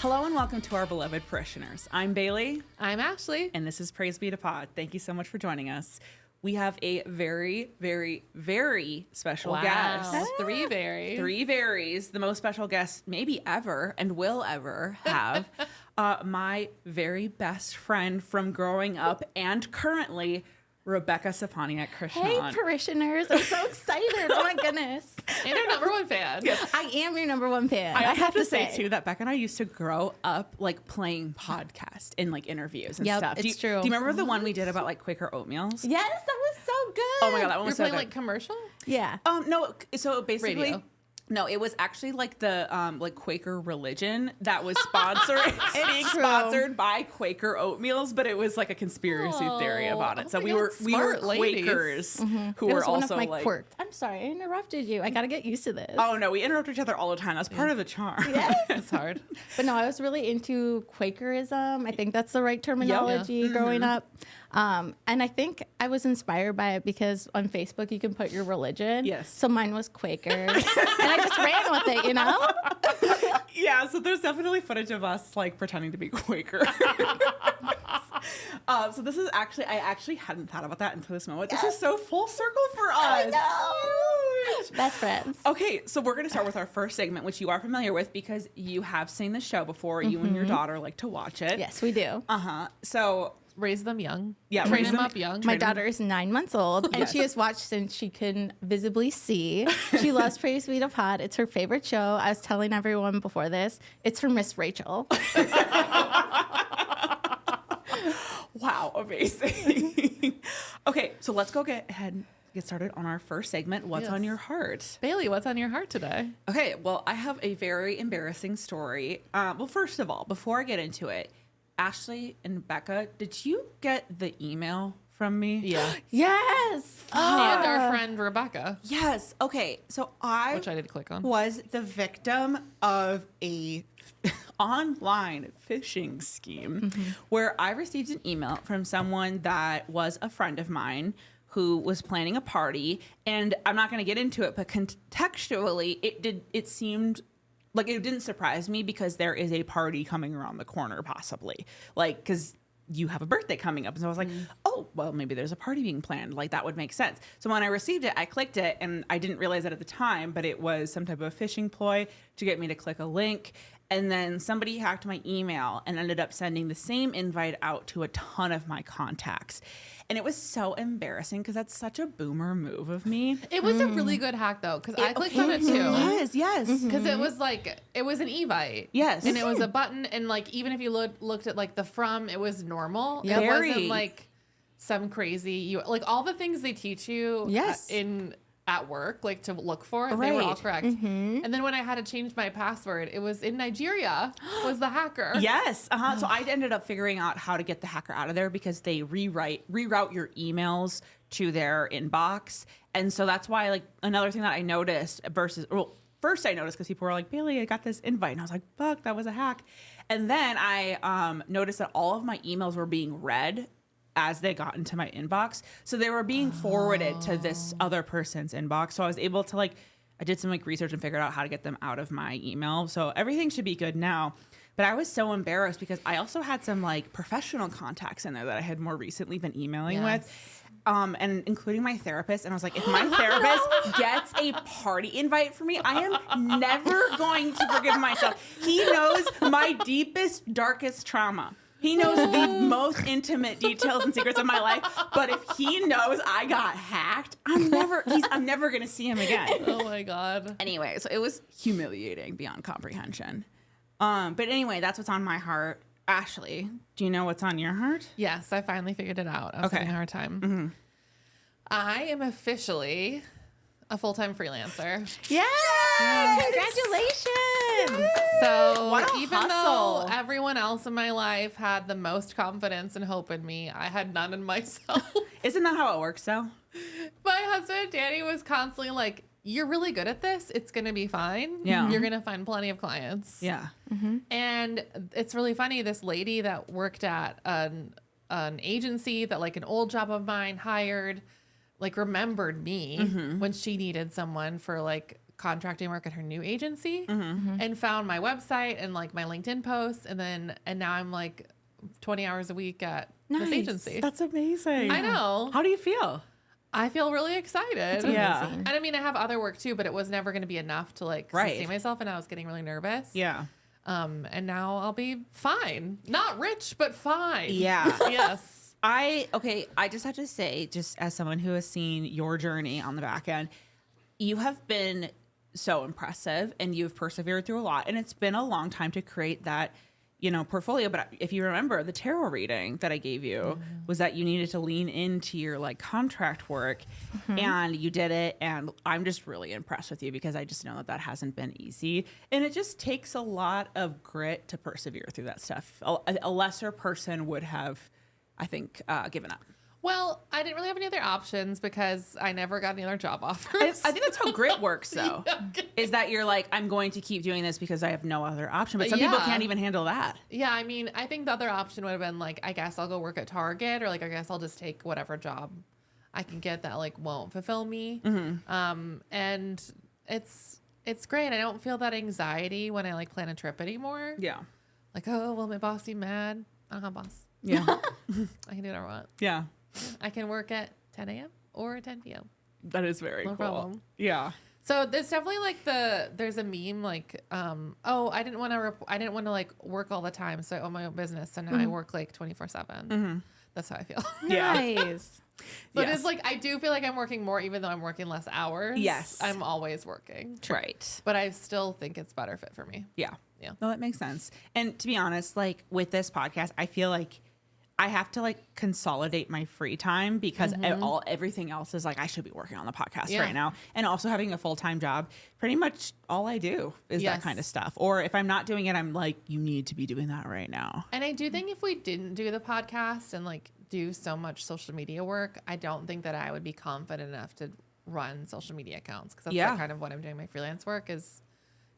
Hello and welcome to our beloved parishioners. I'm Bailee. I'm Ashley. And this is Praise Be to Pod. Thank you so much for joining us. We have a very, very, very special guest. Three berries. Three berries. The most special guest maybe ever and will ever have. My very best friend from growing up and currently, Rebecca Saponiak Krishnan. Hey, parishioners. I'm so excited. Oh, my goodness. And our number one fan. Yes. I am your number one fan. I have to say, too, that Becca and I used to grow up, like, playing podcasts and, like, interviews and stuff. It's true. Do you remember the one we did about, like, Quaker oatmeals? Yes, that was so good. Oh, my God, that one You're was so playing good. like commercial? Yeah. No, so basically... Radio. No, it was actually like the like Quaker religion that was sponsored. It's being true. sponsored by Quaker oatmeals, but it was like a conspiracy theory about it. Oh So my we God, were smart ladies. Quakers who It were was one also of my like quirks. I'm sorry, I interrupted you. I got to get used to this. Oh no, we interrupt each other all the time. That's part of the charm. Yes. It's hard. But no, I was really into Quakerism. I think that's the right terminology growing up. And I think I was inspired by it because on Facebook you can put your religion. Yes. So mine was Quaker. And I just ran with it, you know? Yeah, so there's definitely footage of us like pretending to be Quaker. So this is actually, I actually hadn't thought about that until this moment. This is so full circle for us. I know. Huge. Best friends. Okay, so we're going to start with our first segment, which you are familiar with because you have seen the show before. You and your daughter like to watch it. Yes, we do. So, Raise them young. Yeah, Train raise them them- up young. My daughter is 9 months old, and Yes. she has watched since she can visibly see. She loves Praise Be to Pod. It's her favorite show. I was telling everyone before this, it's her Miss Rachel. wow, amazing. Okay, so let's go get started on our first segment. What's on Yes. your heart? Bailee, what's on your heart today? Okay, well, I have a very embarrassing story. Well, first of all, before I get into it, Ashley and Becca, did you get the email from me? Yeah. Yes. And our friend Rebecca, Yes. Okay, so which I did click on. was the victim of a online phishing scheme where I received an email from someone that was a friend of mine who was planning a party, and I'm not going to get into it, but contextually it seemed like it didn't surprise me because there is a party coming around the corner possibly, like because you have a birthday coming up. And so I was like, oh, well, maybe there's a party being planned. Like, that would make sense. So when I received it, I clicked it, and I didn't realize it at the time, but it was some type of phishing ploy to get me to click a link. And then somebody hacked my email and ended up sending the same invite out to a ton of my contacts. And it was so embarrassing because that's such a boomer move of me. It was a really good hack, though, because I clicked on it, too. Yes. Because it was like, it was an Evite. Yes. And it was a button, and like, even if you looked at like the from, it was normal. Yeah. It Very. wasn't like some crazy, like all the things they teach you Yes. at work, like to look for, they were all Right. correct. And then when I had to change my password, it was in Nigeria, was the hacker. Yes. So I ended up figuring out how to get the hacker out of there because they reroute your emails to their inbox. And so that's why, like, another thing that I noticed first I noticed because people were like, Bailee, I got this invite. And I was like, fuck, that was a hack. And then I noticed that all of my emails were being read as they got into my inbox. So they were being forwarded to this other person's inbox. So I was able to I did some research and figured out how to get them out of my email. So everything should be good now. But I was so embarrassed because I also had some professional contacts in there that I had more recently been emailing with. And including my therapist. And I was like, if my therapist gets a party invite for me, I am never going to forgive myself. He knows my deepest, darkest trauma. He knows the most intimate details and secrets of my life. But if he knows I got hacked, I'm never going to see him again. Oh my God. Anyway, so it was humiliating beyond comprehension. But anyway, that's what's on my heart. Ashley, do you know what's on your heart? Yes, I finally figured it out. I was having a hard time. I am officially a full-time freelancer. Yeah. Congratulations. So What a even hustle. though everyone else in my life had the most confidence and hope in me, I had none in myself. Isn't that how it works, though? My husband, Danny, was constantly like, you're really good at this. It's going to be fine. Yeah. You're going to find plenty of clients. Yeah. And it's really funny. This lady that worked at an agency that an old job of mine hired, remembered me when she needed someone for contracting work at her new agency and found my website and like my LinkedIn posts. And now I'm like 20 hours a week at this agency. That's amazing. I know. How do you feel? I feel really excited. Yeah. Amazing. And I mean, I have other work too, but it was never going to be enough to like sustain myself. And I was getting really nervous. Yeah. And now I'll be fine. Not rich, but fine. Yeah. Yes. I just have to say, just as someone who has seen your journey on the back end, you have been so impressive and you've persevered through a lot. And it's been a long time to create that, portfolio. But if you remember, the tarot reading that I gave you was that you needed to lean into your like contract work and you did it. And I'm just really impressed with you because I just know that hasn't been easy. And it just takes a lot of grit to persevere through that stuff. A lesser person would have, I think, given up. Well, I didn't really have any other options because I never got any other job offers. I think that's how grit works, though, is that you're like, I'm going to keep doing this because I have no other option. But some people can't even handle that. Yeah, I mean, I think the other option would have been like, I guess I'll go work at Target, or like, I guess I'll just take whatever job I can get that like won't fulfill me. And it's great. I don't feel that anxiety when I like plan a trip anymore. Yeah. Like, oh, will my boss be mad? I don't have a boss. Yeah. I can do whatever I want. Yeah. I can work at 10 a.m. or 10 p.m. That is very cool. Problem. Yeah. So there's definitely like there's a meme like, I didn't want to like work all the time. So I own my own business. So now I work like 24/7. That's how I feel. Yeah. Nice. So it is like, I do feel like I'm working more, even though I'm working less hours. Yes. I'm always working. Right. But I still think it's better fit for me. Yeah. Yeah. No, that makes sense. And to be honest, like with this podcast, I feel like I have to like consolidate my free time because everything else is like, I should be working on the podcast right now. And also having a full-time job, pretty much all I do is that kind of stuff. Or if I'm not doing it, I'm like, you need to be doing that right now. And I do think if we didn't do the podcast and like do so much social media work, I don't think that I would be confident enough to run social media accounts. Because that's like kind of what I'm doing. My freelance work is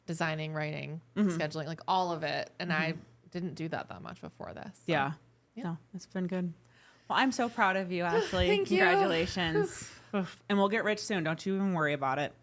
designing, writing, scheduling, like all of it. And I didn't do that much before this. So. Yeah. No, it's been good. Well, I'm so proud of you, Ashley. Thank you. Congratulations. And we'll get rich soon. Don't you even worry about it.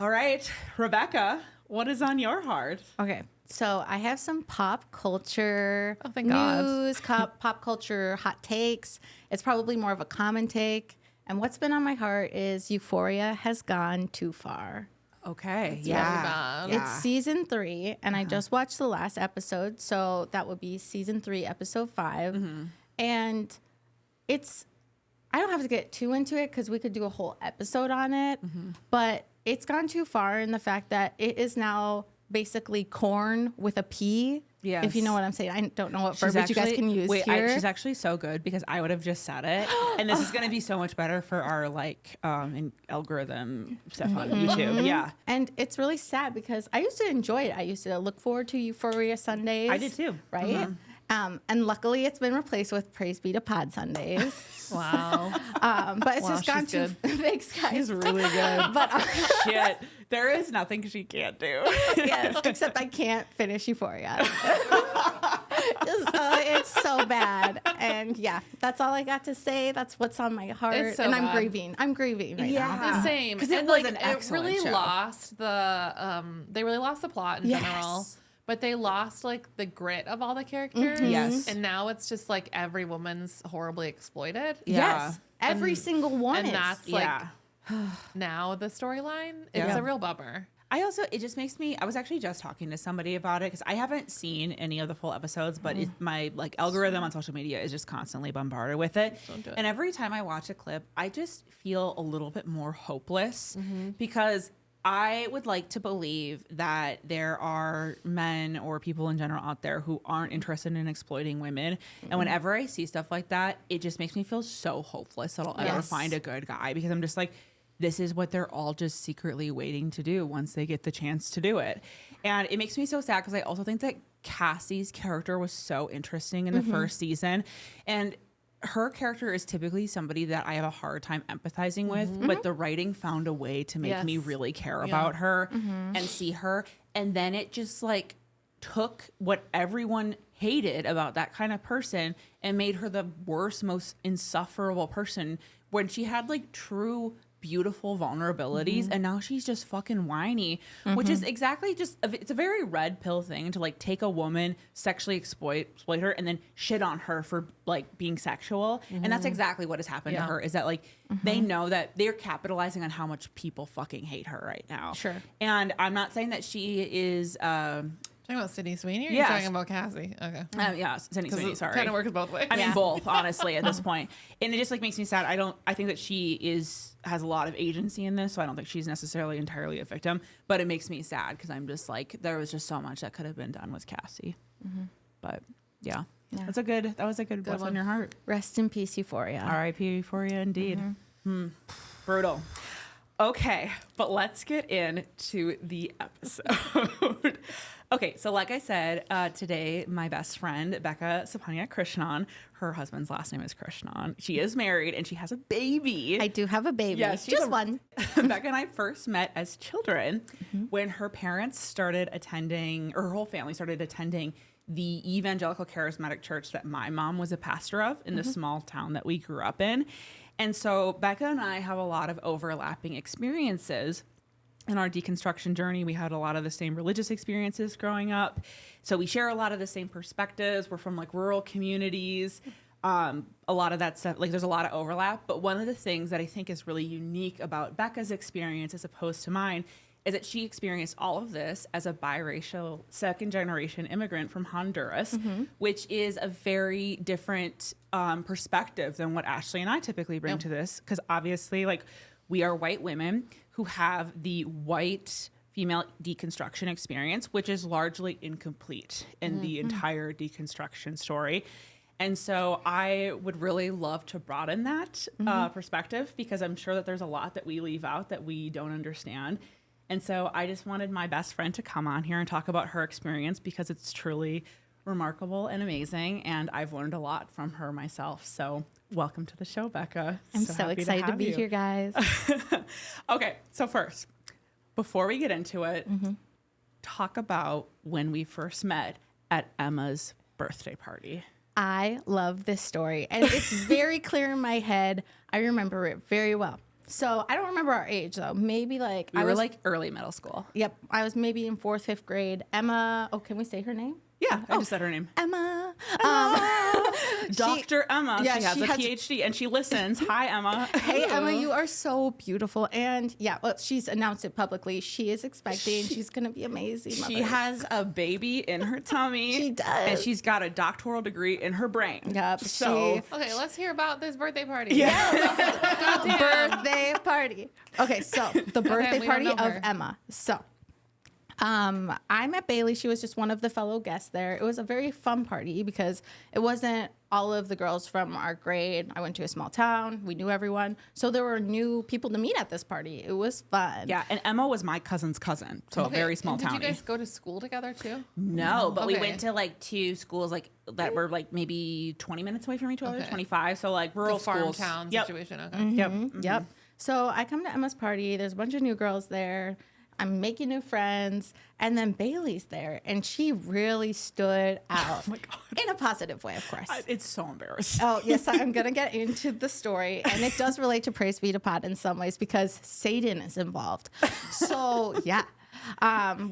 All right, Rebecca, what is on your heart? Okay. So I have some pop culture thank God. news, pop culture hot takes. It's probably more of a common take. And what's been on my heart is Euphoria has gone too far. Okay. Really bad. It's season 3, and I just watched the last episode, so that would be season 3, episode 5. And I don't have to get too into it because we could do a whole episode on it, but it's gone too far in the fact that it is now basically corn with a P. Yes. If you know what I'm saying. I don't know what verbiage you guys can use here. She's actually so good because I would have just said it. And this is going to be so much better for our algorithm stuff on YouTube. Yeah. And it's really sad because I used to enjoy it. I used to look forward to Euphoria Sundays. I did too. Right? And luckily it's been replaced with Praise Be to Pod Sundays. Wow. But it's just gone too. Thanks, guys. She's really good. But shit, there is nothing she can't do. yes, except I can't finish Euphoria. It's so bad. And yeah, that's all I got to say. That's what's on my heart. It's so and bad. I'm grieving right now. The same. Because it and was like an it excellent really show. lost the they really lost the plot in general. Yes. But they lost like the grit of all the characters. Yes. And now it's just like every woman's horribly exploited. Yeah. Yes. Every single one And is. that's like now the storyline. It's a real bummer. It just makes me, I was actually just talking to somebody about it because I haven't seen any of the full episodes, but my like algorithm on social media is just constantly bombarded with it. And every time I watch a clip, I just feel a little bit more hopeless because I would like to believe that there are men or people in general out there who aren't interested in exploiting women. And whenever I see stuff like that, it just makes me feel so hopeless that I'll ever find a good guy because I'm just like, this is what they're all just secretly waiting to do once they get the chance to do it. And it makes me so sad because I also think that Cassie's character was so interesting in the first season. And her character is typically somebody that I have a hard time empathizing with, but the writing found a way to make me really care about her and see her. And then it just like took what everyone hated about that kind of person and made her the worst, most insufferable person when she had like true beautiful vulnerabilities, and now she's just fucking whiny, which is exactly it's a very red pill thing to like take a woman, sexually exploit her, and then shit on her for like being sexual. And that's exactly what has happened to her, is that like they know that they're capitalizing on how much people fucking hate her right now. Sure. And I'm not saying that she is Talking about Sydney Sweeney, or Yes. you talking about Cassie? Okay. yeah, Sydney Sweeney, sorry. Kind of works both ways. I mean, both, honestly, at this point. And it just like makes me sad. I think that she has a lot of agency in this, so I don't think she's necessarily entirely a victim, but it makes me sad because I'm just like, there was just so much that could have been done with Cassie. But yeah. That was a good what's on your heart. Rest in peace, Euphoria. R.I.P. Euphoria, indeed. Brutal. Okay, but let's get into the episode. Okay, so like I said, today my best friend, Bekha Krishnan, her husband's last name is Krishnan. She is married and she has a baby. I do have a baby. Yes, just one. Bekha and I first met as children when her parents started attending, or her whole family started attending the evangelical charismatic church that my mom was a pastor of in the small town that we grew up in. And so Bekha and I have a lot of overlapping experiences in our deconstruction journey. We had a lot of the same religious experiences growing up. So we share a lot of the same perspectives. We're from like rural communities. A lot of that stuff, like there's a lot of overlap. But one of the things that I think is really unique about Bekha's experience as opposed to mine is that she experienced all of this as a biracial second generation immigrant from Honduras, which is a very different perspective than what Ashley and I typically bring to this. Because obviously, like, we are white women who have the white female deconstruction experience, which is largely incomplete in the entire deconstruction story. And so I would really love to broaden that perspective, because I'm sure that there's a lot that we leave out that we don't understand. And so I just wanted my best friend to come on here and talk about her experience, because it's truly remarkable and amazing. And I've learned a lot from her myself. So welcome to the show, Bekha. I'm so excited to be here, guys. Okay, so first, before we get into it, talk about when we first met at Emma's birthday party. I love this story, and it's very clear in my head. I remember it very well. So I don't remember our age, though. Maybe like We were like early middle school. Yep, I was maybe in 4th, 5th grade. Emma. Oh, can we say her name? Yeah, I just said her name. Emma. Dr. Emma. Yeah, she has a PhD and she listens. Hi, Emma. Hey, Emma, you are so beautiful. And yeah, well, she's announced it publicly. She is expecting. She's going to be amazing. She has a baby in her tummy. She does. And she's got a doctoral degree in her brain. Yep. So, Okay, let's hear about this birthday party. birthday party. Okay, so the birthday we party don't know of her. Emma. So I met Bailee. She was just one of the fellow guests there. It was a very fun party because it wasn't all of the girls from our grade. I went to a small town. We knew everyone. So there were new people to meet at this party. It was fun. yeah, and Emma was my cousin's cousin. So a very small town. Did you guys go to school together too? No, but we Okay. went to like 2 schools like that were like maybe 20 minutes away from each other, Okay. 25. So like rural The farm schools. town Yep. situation. Okay. Yep. Yep. So I come to Emma's party. There's a bunch of new girls there. I'm making new friends. And then Bailey's there. And she really stood out. Oh my God. In a positive way, of course. It's so embarrassing. Oh, yes, I'm going to get into the story. And it does relate to Praise Be to Pod in some ways because Satan is involved. So, yeah.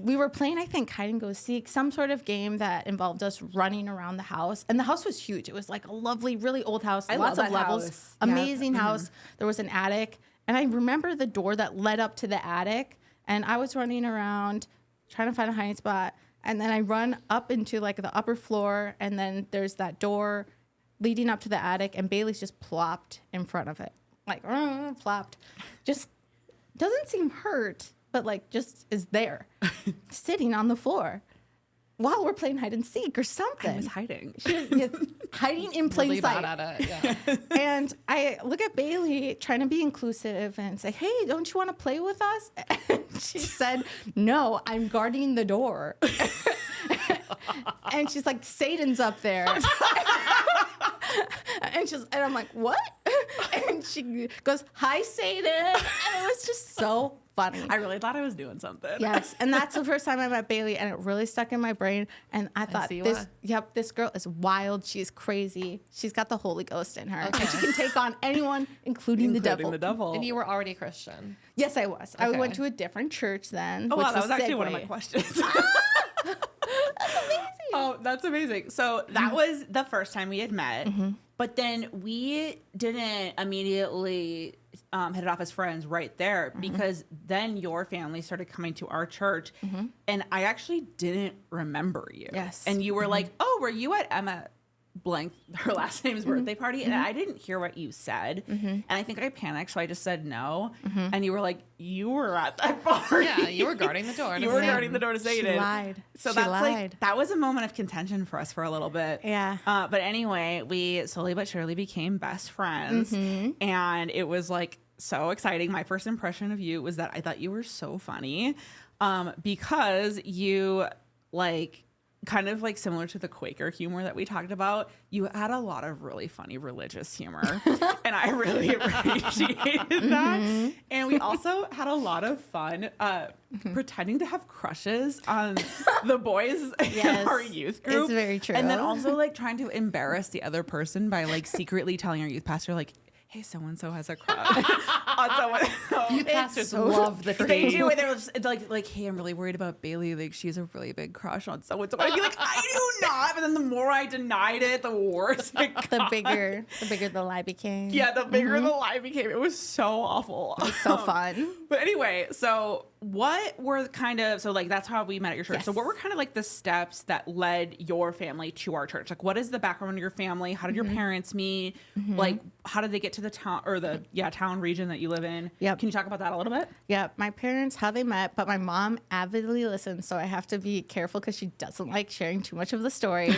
We were playing, I think, hide and go seek, some sort of game that involved us running around the house. And the house was huge. It was like a lovely, really old house. I lots love of that levels. house. Amazing house. There was an attic. And I remember the door that led up to the attic. And I was running around trying to find a hiding spot. And then I run up into like the upper floor. And then there's that door leading up to the attic. And Bailey's just plopped in front of it. Like, plopped. Just doesn't seem hurt, but like just is there, sitting on the floor while we're playing hide and seek or something. I was hiding. She was hiding in plain Really sight. bad at it. Yeah. And I look at Bailee trying to be inclusive and say, hey, don't you want to play with us? And she said, no, I'm guarding the door. And she's like, Satan's up there. And I'm like, what? And she goes, hi, Satan. And it was just so funny. I really thought I was doing something. Yes, and that's the first time I met Bailee, and it really stuck in my brain. And I thought, see this, why. yep, this girl is wild. She's crazy. She's got the Holy Ghost in her, and she can take on anyone, including the devil. And you were already Christian. Yes, I was. I Okay. went to a different church then. Oh, which wow, that was actually one of segue. my questions. That's amazing. Oh, that's amazing. So that was the first time we had met, but then we didn't immediately hit it off as friends right there because then your family started coming to our church, and I actually didn't remember you. Yes. And you were like, "Oh, were you at Emma blank, her last name's birthday party?" And I didn't hear what you said, and I think I panicked, so I just said no. And you were like, "You were at that party." Yeah, you were guarding the door. You were guarding the door to She Satan. lied. So She that's lied. like that was a moment of contention for us for a little bit. Yeah. But anyway, we slowly but surely became best friends, and it was like so exciting. My first impression of you was that I thought you were so funny, because you like kind of like similar to the Quaker humor that we talked about. You had a lot of really funny religious humor, and I really appreciated that. And we also had a lot of fun pretending to have crushes on the boys in Yes, our youth group. it's very true. And then also like trying to embarrass the other person by like secretly telling our youth pastor like, "Hey, so and so has a crush on someone." You pastors so love the They tea. do, and they're just like, "Hey, I'm really worried about Bailee. Like, she has a really big crush on so and so." I'd be like, "I do not." But then the more I denied it, the worse it got. The bigger the lie became. Yeah, the bigger the lie became. It was so awful. So fun. But anyway, so what were kind of, so like that's how we met at your church. Yes. So what were kind of like the steps that led your family to our church? Like what is the background of your family? How did your parents meet? Like how did they get to the town or the town region that you live in? Yep. Can you talk about that a little bit? Yeah, my parents, how they met, but my mom avidly listens, so I have to be careful because she doesn't like sharing too much of the story.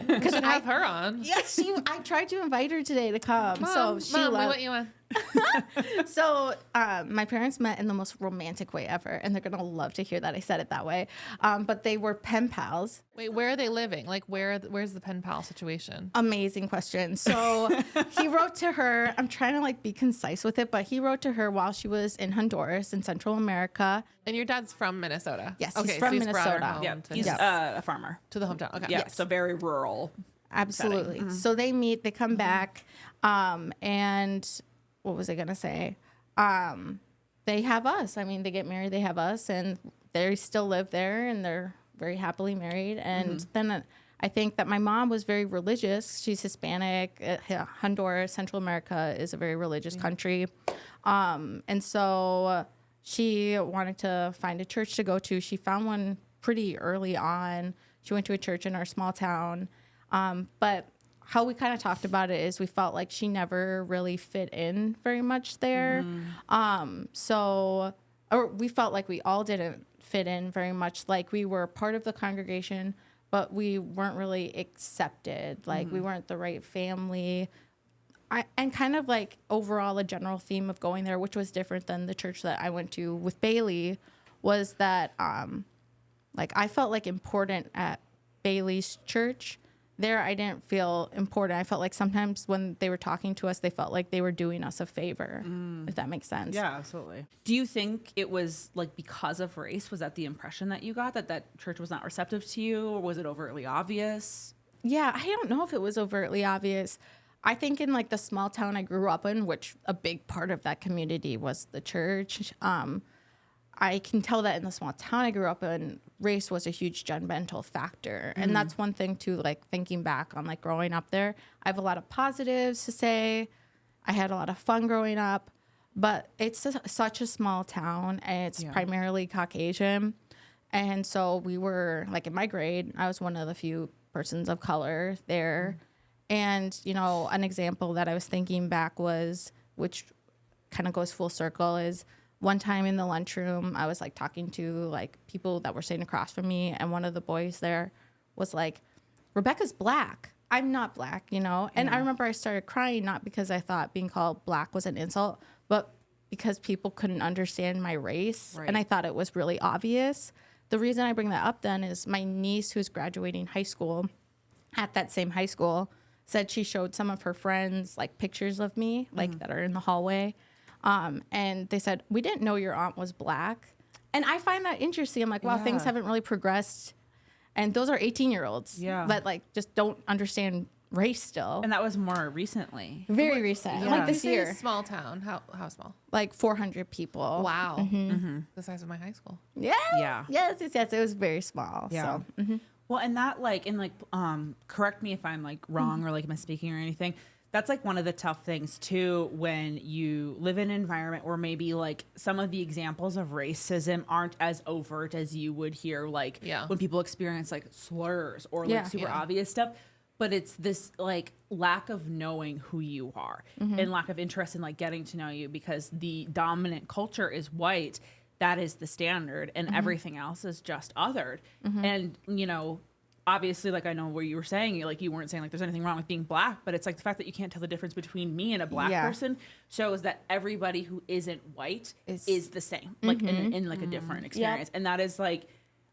Because I have her on. Yes, I tried to invite her today to come. Mom, so she Mom, we loved. want you on. So my parents met in the most romantic way ever, and they're gonna love to hear that I said it that way. But they were pen pals. Wait, where are they living? Like, where's the pen pal situation? Amazing question. So he wrote to her. I'm trying to like be concise with it, but he wrote to her while she was in Honduras in Central America. And your dad's from Minnesota. Yes, he's okay, from so he's brought her Minnesota. home Yeah, to, he's Yes. a farmer. to the hometown. Okay. Yeah, so very rural. Absolutely. So they meet, they come back, and what was I gonna say? They have us. I mean, they get married, they have us, and they still live there, and they're very happily married. And then I think that my mom was very religious. She's Hispanic. Honduras, Central America is a very religious country, and so she wanted to find a church to go to. She found one pretty early on. She went to a church in our small town. But how we kind of talked about it is we felt like she never really fit in very much there. Or we felt like we all didn't fit in very much. Like we were part of the congregation, but we weren't really accepted. Like we weren't the right family. And kind of like overall a general theme of going there, which was different than the church that I went to with Bailee, was that like I felt like important at Bailee's church. There, I didn't feel important. I felt like sometimes when they were talking to us, they felt like they were doing us a favor, if that makes sense. Yeah, absolutely. Do you think it was like because of race? Was that the impression that you got, that church was not receptive to you, or was it overtly obvious? Yeah, I don't know if it was overtly obvious. I think in like the small town I grew up in, which a big part of that community was the church, I can tell that in the small town I grew up in, race was a huge judgmental factor. And that's one thing too, like thinking back on like growing up there, I have a lot of positives to say. I had a lot of fun growing up, but it's such a small town and it's primarily Caucasian. And so we were like in my grade, I was one of the few persons of color there. And, you know, an example that I was thinking back was, which kind of goes full circle, is one time in the lunchroom, I was like talking to like people that were sitting across from me, and one of the boys there was like, "Rebecca's black. I'm not black," you know? And I remember I started crying, not because I thought being called black was an insult, but because people couldn't understand my race. Right. And I thought it was really obvious. The reason I bring that up then is my niece, who's graduating high school at that same high school, said she showed some of her friends like pictures of me, like that are in the hallway. And they said, we didn't know your aunt was Black. And I find that interesting. I'm like, wow, things haven't really progressed. And those are 18-year-olds that like just don't understand race still. And that was more recently. Very recent. Yeah. Like this year. Small town. How small? Like 400 people. Wow. The size of my high school. Yes. Yeah. Yes. It was very small. Yeah. So. Well, and that like, correct me if I'm like wrong or like misspeaking or anything. That's like one of the tough things too, when you live in an environment where maybe like some of the examples of racism aren't as overt as you would hear, like when people experience like slurs or like super obvious stuff. But it's this like lack of knowing who you are and lack of interest in like getting to know you, because the dominant culture is white. That is the standard, and everything else is just othered. And, you know, obviously, like, I know what you were saying, like, you weren't saying like there's anything wrong with being Black, but it's like the fact that you can't tell the difference between me and a Black person shows that everybody who isn't white is the same, like in like a different experience. And that is like,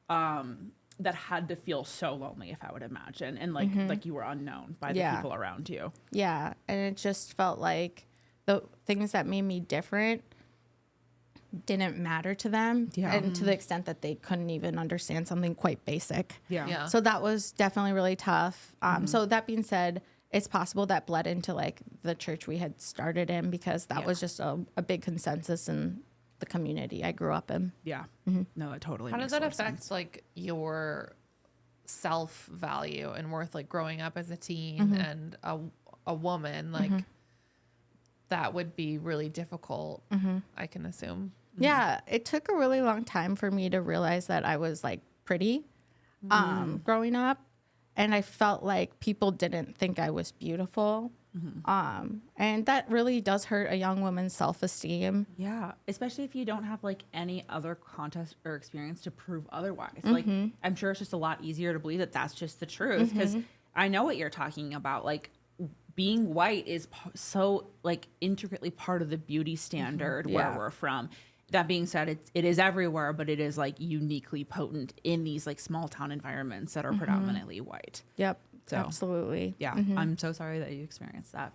that had to feel so lonely, if I would imagine. And like you were unknown by the people around you. Yeah. And it just felt like the things that made me different didn't matter to them, and to the extent that they couldn't even understand something quite basic. So that was definitely really tough. So that being said, it's possible that bled into like the church we had started in, because that was just a big consensus in the community I grew up in. No, it totally How makes does that more affect sense. like your self-value and worth, like growing up as a teen and a woman? Like that would be really difficult, I can assume. Yeah, it took a really long time for me to realize that I was like pretty growing up, and I felt like people didn't think I was beautiful. And that really does hurt a young woman's self-esteem. Yeah, especially if you don't have like any other context or experience to prove otherwise. Like, I'm sure it's just a lot easier to believe that that's just the truth, because I know what you're talking about. Like, being white is so like intricately part of the beauty standard where we're from. That being said, it is everywhere, but it is like uniquely potent in these like small town environments that are predominantly white. Yep, So, absolutely. Yeah, I'm so sorry that you experienced that.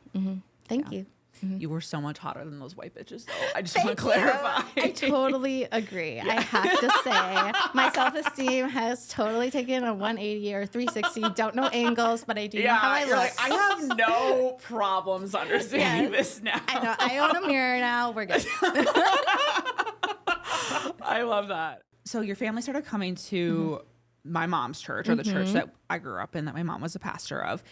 Thank you. You were so much hotter than those white bitches, though. I just want to clarify. I totally agree. I have to say, my self-esteem has totally taken a 180 or 360. Don't know angles, but I do know how I look. Like, I have no problems understanding this now. I know. I own a mirror now. We're good. I love that. So your family started coming to my mom's church, or the church that I grew up in, that my mom was a pastor of.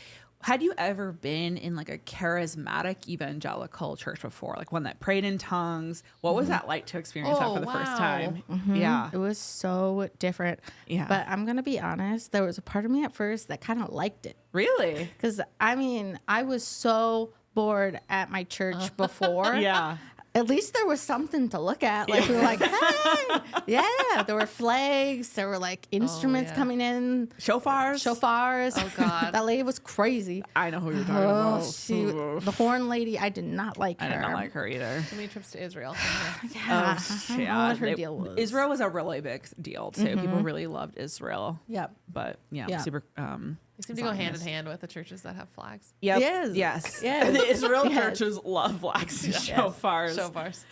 Had you ever been in like a charismatic evangelical church before, like one that prayed in tongues? What was that like to experience that for the first time? Yeah. It was so different. Yeah. But I'm going to be honest, there was a part of me at first that kind of liked it. Really? Because, I mean, I was so bored at my church before. Yeah. At least there was something to look at. Like, we were like, hey, yeah. There were flags. There were like instruments coming in. Shofars? Oh, God. That lady was crazy. I know who you're talking about. The horn lady, I did not like her. I did not like her either. How many trips to Israel? Yeah. I don't know what her deal was. Israel was a really big deal, too. People really loved Israel. Yep. But, Yeah. super... They seem to go hand in hand with the churches that have flags. Yep. Yes. The Israel churches love flags and shofars.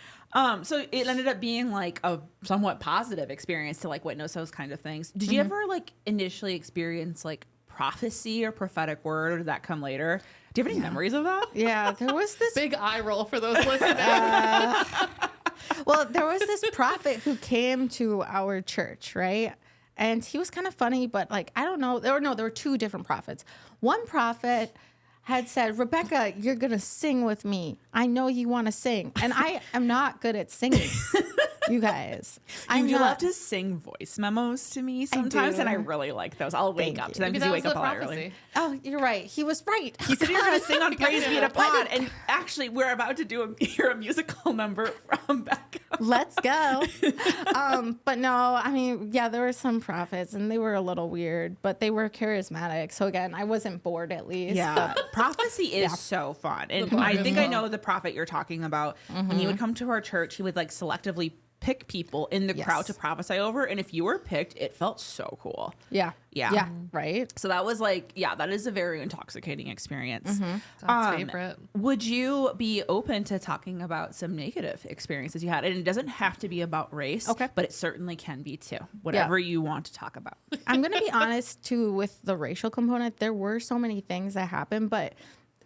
So it ended up being like a somewhat positive experience to like witness those kind of things. Did you ever like initially experience like prophecy or prophetic word, or did that come later? Do you have any memories of that? Yeah, there was this Big eye roll for those listening. well, there was this prophet who came to our church, right? And he was kind of funny, but like, I don't know. There were two different prophets. One prophet had said, Rebecca, you're going to sing with me. I know you want to sing. And I am not good at singing, you guys. You love to sing voice memos to me sometimes, and I really like those. I'll wake up to them because you wake up a lot early. Oh, you're right. He was right. He said you're going to sing on Praise Be to Pod. And actually, we're about to hear a musical number from Bekha. Let's go. But no, I mean, yeah, there were some prophets, and they were a little weird, but they were charismatic. So again, I wasn't bored at least. Yeah. But prophecy is so fun. And I think I know the prophet you're talking about. When he would come to our church, he would like selectively pick people in the Yes. crowd to prophesy over. And if you were picked, it felt so cool. Yeah. Yeah. Yeah. Right. So that was like, yeah, that is a very intoxicating experience. That's favorite. Would you be open to talking about some negative experiences you had? And it doesn't have to be about race, Okay. but it certainly can be too. Whatever you want to talk about. I'm going to be honest too with the racial component. There were so many things that happened, but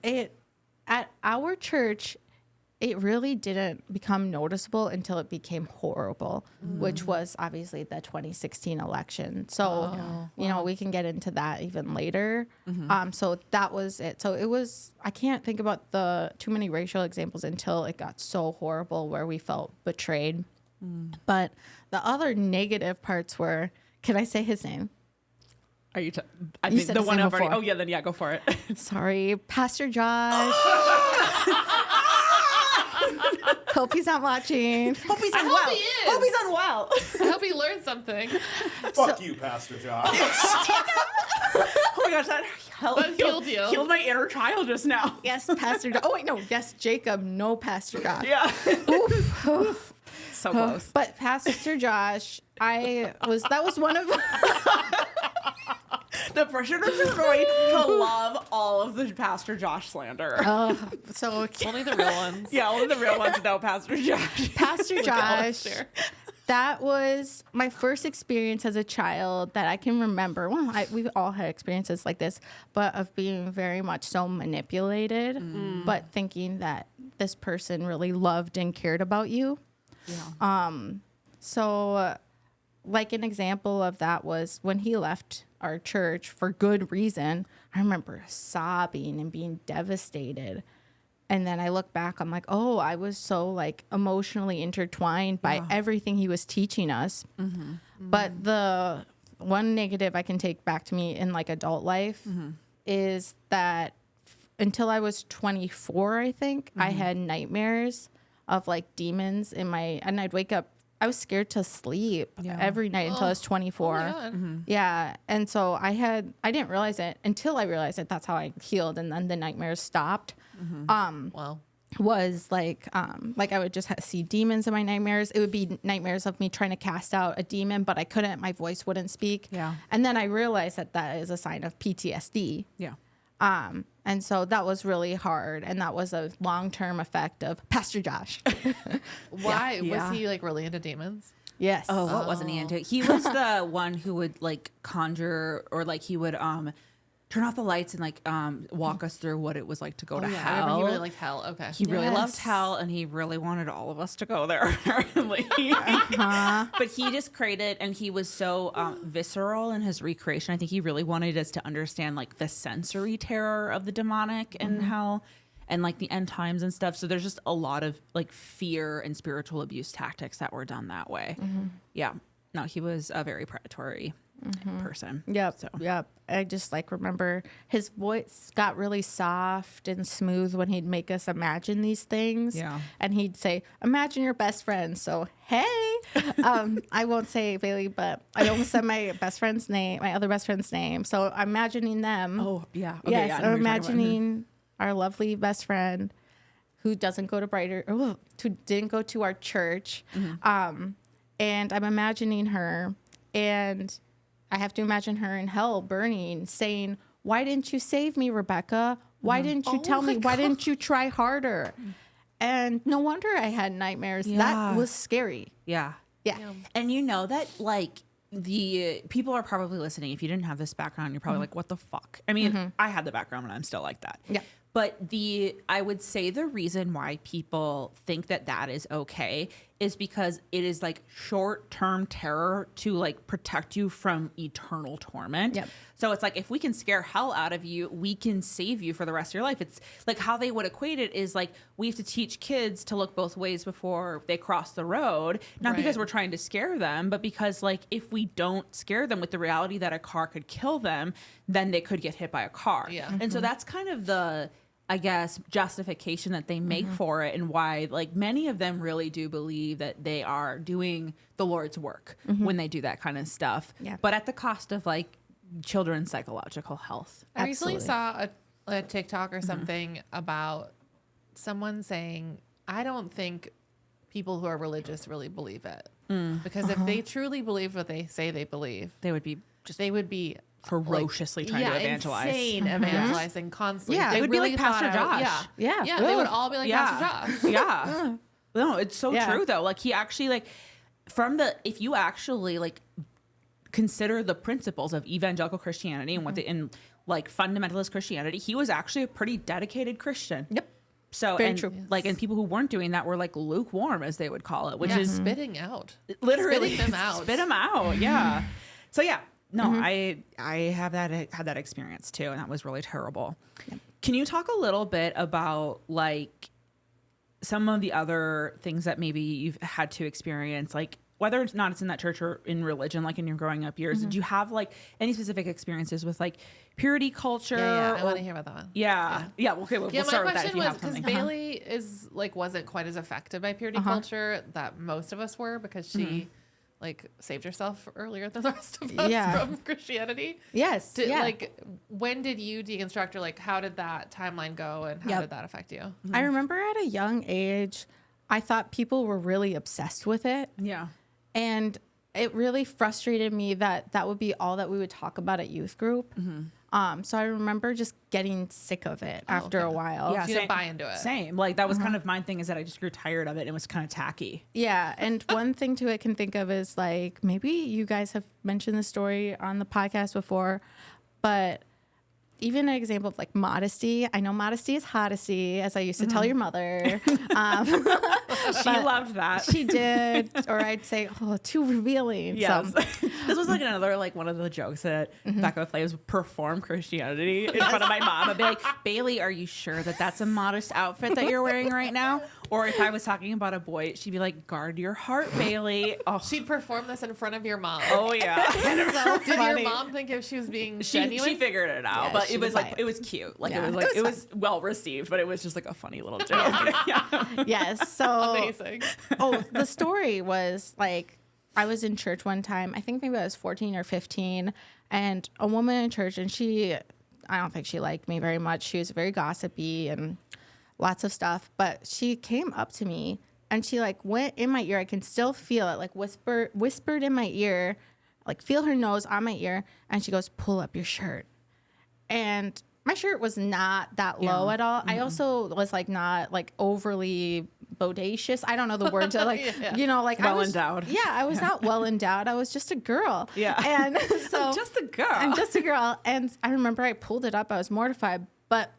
at our church, it really didn't become noticeable until it became horrible, which was obviously the 2016 election. So, you know, we can get into that even later. So that was it. So it was, I can't think about too many racial examples until it got so horrible where we felt betrayed. But the other negative parts were, can I say his name? Are you? I You think said the his one name I've already. before. Oh yeah, then yeah, go for it. Sorry, Pastor Josh. Hope he's not watching. Hope he's I unwell. hope he is. Hope he's unwell. I hope he learned something. Fuck you, Pastor Josh. Oh my gosh, that What healed you? Healed my inner child just now. Yes, Pastor Josh. Oh, wait, no. Yes, Jacob. No, Pastor Josh. Yeah. Oof, oof. So close. But Pastor Josh, that was one of The pressure is going to love all of the Pastor Josh slander. so Only the real ones. Yeah, only the real ones know Pastor Josh. Pastor Josh. Alistair. That was my first experience as a child that I can remember. Well, we've all had experiences like this, but of being very much so manipulated, but thinking that this person really loved and cared about you. Yeah. So, like an example of that was when he left our church for good reason. I remember sobbing and being devastated. And then I look back, I'm like, oh, I was so like emotionally intertwined by everything he was teaching us. But the one negative I can take back to me in like adult life is that until I was 24, I think, I had nightmares of like demons and I'd wake up. I was scared to sleep every night until I was 24. Yeah. And so I didn't realize it until I realized it. That's how I healed. And then the nightmares stopped. Wow. Was like I would just see demons in my nightmares. It would be nightmares of me trying to cast out a demon, but I couldn't. My voice wouldn't speak. Yeah. And then I realized that is a sign of PTSD. Yeah. And so that was really hard. And that was a long-term effect of Pastor Josh. Why? Yeah. Was he like really into demons? Yes. Oh, what wasn't he into? He was the one who would like conjure or like he would turn off the lights and like walk us through what it was like to go to I hell. remember he really liked hell. Okay. He really loved Yes. hell, and he really wanted all of us to go there, apparently. But he just created, and he was so visceral in his recreation. I think he really wanted us to understand like the sensory terror of the demonic and hell, and like the end times and stuff. So there's just a lot of like fear and spiritual abuse tactics that were done that way. Yeah. No, he was a very predatory person. Yep. So. Yep. I just like remember his voice got really soft and smooth when he'd make us imagine these things. Yeah. And he'd say, imagine your best friend. So, hey, I won't say Bailee, but I almost said my other best friend's name. So I'm imagining them. Oh, yeah. Okay, Yes. yeah, I know I'm what you're talking about. imagining our lovely best friend who doesn't go to who didn't go to our church. And I'm imagining her, and I have to imagine her in hell burning, saying, why didn't you save me, Rebecca? Why didn't you tell me? Why didn't you try harder? And no wonder I had nightmares. Yeah. That was scary. Yeah. Yeah. And you know that like the people are probably listening. If you didn't have this background, you're probably like, what the fuck? I mean, I had the background and I'm still like that. Yeah. But I would say the reason why people think that that is okay is because it is like short-term terror to like protect you from eternal torment. Yep. So it's like, if we can scare hell out of you, we can save you for the rest of your life. It's like how they would equate it is like, we have to teach kids to look both ways before they cross the road. Not because Right. we're trying to scare them, but because like, if we don't scare them with the reality that a car could kill them, then they could get hit by a car. Yeah. And so that's kind of the, I guess, justification that they make for it, and why like many of them really do believe that they are doing the Lord's work when they do that kind of stuff. Yeah. But at the cost of like children's psychological health. I recently Absolutely. saw a TikTok or something about someone saying, I don't think people who are religious really believe it. Because if they truly believed what they say they believe, They would be they would be ferociously trying to evangelize. insane evangelizing constantly. Yeah. They It would be like Pastor thought out- Josh. Yeah. They would all be like Pastor Josh. Yeah. No, it's so Yeah. true though. Like he actually like if you actually like consider the principles of evangelical Christianity and what they in like fundamentalist Christianity, he was actually a pretty dedicated Christian. Yep. So Very and true. like and people who weren't doing that were like lukewarm, as they would call it, which Yeah, is spitting out. literally spitting them out. Spit them out. Yeah. So yeah, no, I had that experience too, and that was really terrible. Can you talk a little bit about like some of the other things that maybe you've had to experience, like whether it's not it's in that church or in religion, like in your growing up years? Did you have like any specific experiences with like purity culture? Yeah, I or- want to hear about that one. Yeah. Okay. We'll Yeah, start my with that if question you was have because something. Bailee is like wasn't quite as affected by purity culture that most of us were because she like saved herself earlier than the rest of us Yeah. from Christianity. Yes. Yeah. Like, when did you deconstruct, or like how did that timeline go, and how Yep. did that affect you? I remember at a young age, I thought people were really obsessed with it. Yeah. And it really frustrated me that that would be all that we would talk about at youth group. So I remember just getting sick of it after a while. Yeah. You didn't buy into it. Same. Like that was kind of my thing, is that I just grew tired of it and it was kind of tacky. Yeah. And one thing to it can think of is like, maybe you guys have mentioned this story on the podcast before, but even an example of like modesty. I know modesty is hottesty, as I used to tell your mother. She loved that. She did, or I'd say, oh, too revealing. Yes. So, This was like another, like one of the jokes that Bekha would play was perform Christianity in front of my mom. I'd be like, Bailee, are you sure that that's a modest outfit that you're wearing right now? Or if I was talking about a boy, she'd be like, guard your heart, Bailee. Oh, She'd perform this in front of your mom. oh yeah. so Did funny. your mom think if she was being She genuine? figured it out, Yeah, but she it was was like, like- it was cute. Like Yeah. it was like, it was well received, but it was just like a funny little joke. Yeah. yes. So, Amazing. the story was like, I was in church one time. I think maybe I was 14 or 15, and a woman in church, and I don't think she liked me very much. She was very gossipy and lots of stuff, but she came up to me and she like went in my ear. I can still feel it, like whispered in my ear, like feel her nose on my ear. And she goes, pull up your shirt. And my shirt was not that low at all. I also was like not like overly bodacious. I don't know the word to like, you know, like Well I was, endowed. Yeah, I was not well endowed. I was just a girl. Yeah. And so Just a girl. I'm just a girl. And I remember I pulled it up. I was mortified, but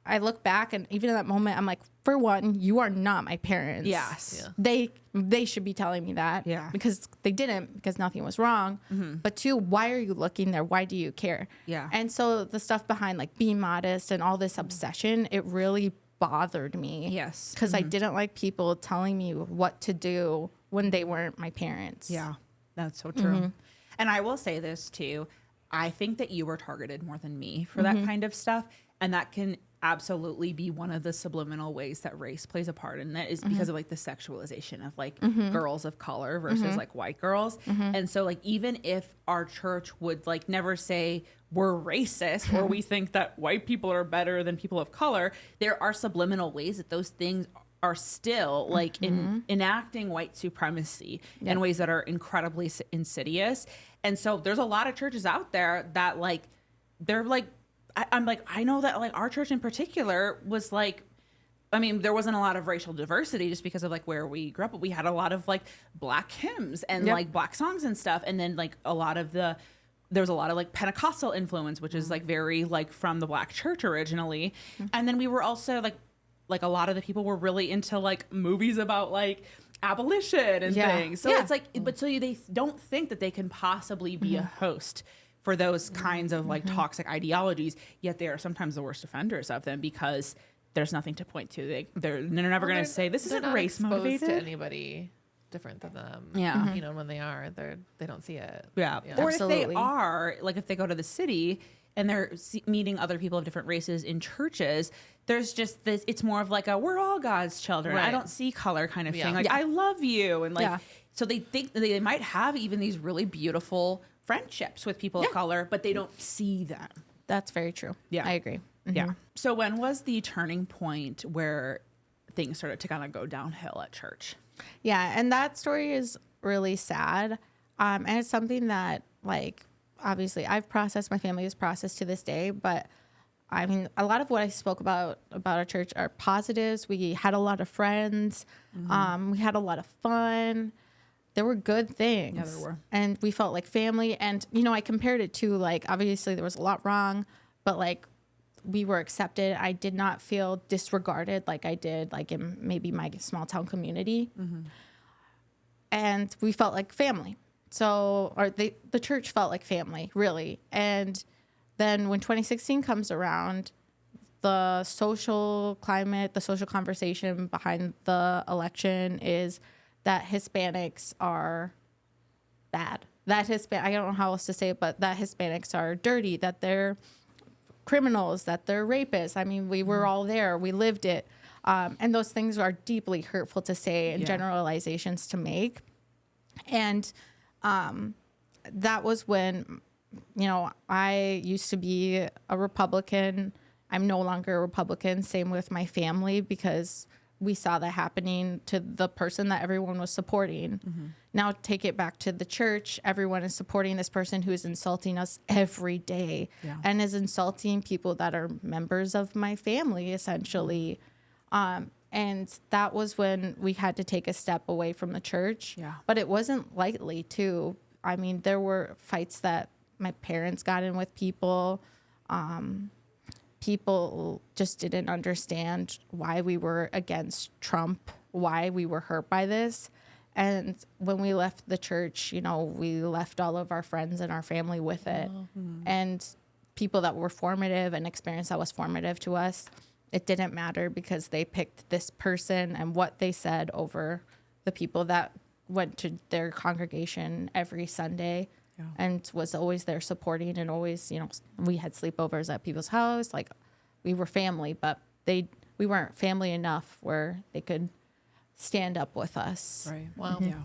I look back and even in that moment, I'm like, for one, you are not my parents. Yes. Yeah. They should be telling me that. Yeah. Because they didn't, because nothing was wrong. But two, why are you looking there? Why do you care? Yeah. And so the stuff behind like being modest and all this obsession, it really bothered me. Yes. Because I didn't like people telling me what to do when they weren't my parents. Yeah, that's so true. And I will say this too. I think that you were targeted more than me for that kind of stuff. And that can absolutely be one of the subliminal ways that race plays a part in it, is because of like the sexualization of like girls of color versus like white girls. And so like, even if our church would like never say we're racist or we think that white people are better than people of color, there are subliminal ways that those things are still like enacting white supremacy in ways that are incredibly insidious. And so there's a lot of churches out there that like, they're like, I'm like, I know that like our church in particular was like, I mean, there wasn't a lot of racial diversity just because of like where we grew up, but we had a lot of like black hymns and like black songs and stuff. And then like there's a lot of like Pentecostal influence, which is like very like from the black church originally. And then we were also like a lot of the people were really into like movies about like abolition and things. So it's like, but so they don't think that they can possibly be a host for those kinds of like toxic ideologies, yet they are sometimes the worst offenders of them because there's nothing to point to. They're never going to say this isn't race motivated to anybody different than them. Yeah. You know, when they are, they don't see it. Yeah. Yeah. Or if they Absolutely. are, like if they go to the city and they're meeting other people of different races in churches, there's just this, it's more of like a, we're all God's children. I Right. don't see color kind of Yeah. thing. Like, I love you. And like, Yeah. so they think that they might have even these really beautiful friendships with people of color, but they don't see them. That's very true. Yeah. I agree. Yeah. So when was the turning point where things started to kind of go downhill at church? Yeah, and that story is really sad. And it's something that, like, obviously I've processed, my family has processed to this day, but I mean, a lot of what I spoke about our church are positives. We had a lot of friends. We had a lot of fun. There were good things. Yeah, there were. And we felt like family. And, you know, I compared it to, like, obviously there was a lot wrong, but, like, we were accepted. I did not feel disregarded like I did, like, in maybe my small town community. And we felt like family. So, or the church felt like family, really. And then when 2016 comes around, the social climate, the social conversation behind the election is that Hispanics are bad. I don't know how else to say it, but that Hispanics are dirty, that they're criminals, that they're rapists. I mean, we were all there. We lived it. And those things are deeply hurtful to say and generalizations to make. And that was when, you know, I used to be a Republican. I'm no longer a Republican. Same with my family, because we saw that happening to the person that everyone was supporting. Now take it back to the church. Everyone is supporting this person who is insulting us every day and is insulting people that are members of my family, essentially. And that was when we had to take a step away from the church. But it wasn't lightly, too. I mean, there were fights that my parents got in with people. People just didn't understand why we were against Trump, why we were hurt by this. And when we left the church, you know, we left all of our friends and our family with it. And people that were formative and experience that was formative to us, it didn't matter, because they picked this person and what they said over the people that went to their congregation every Sunday. And was always there supporting, and always, you know, we had sleepovers at people's house. Like, we were family, but we weren't family enough where they could stand up with us. Right. Wow. Yeah.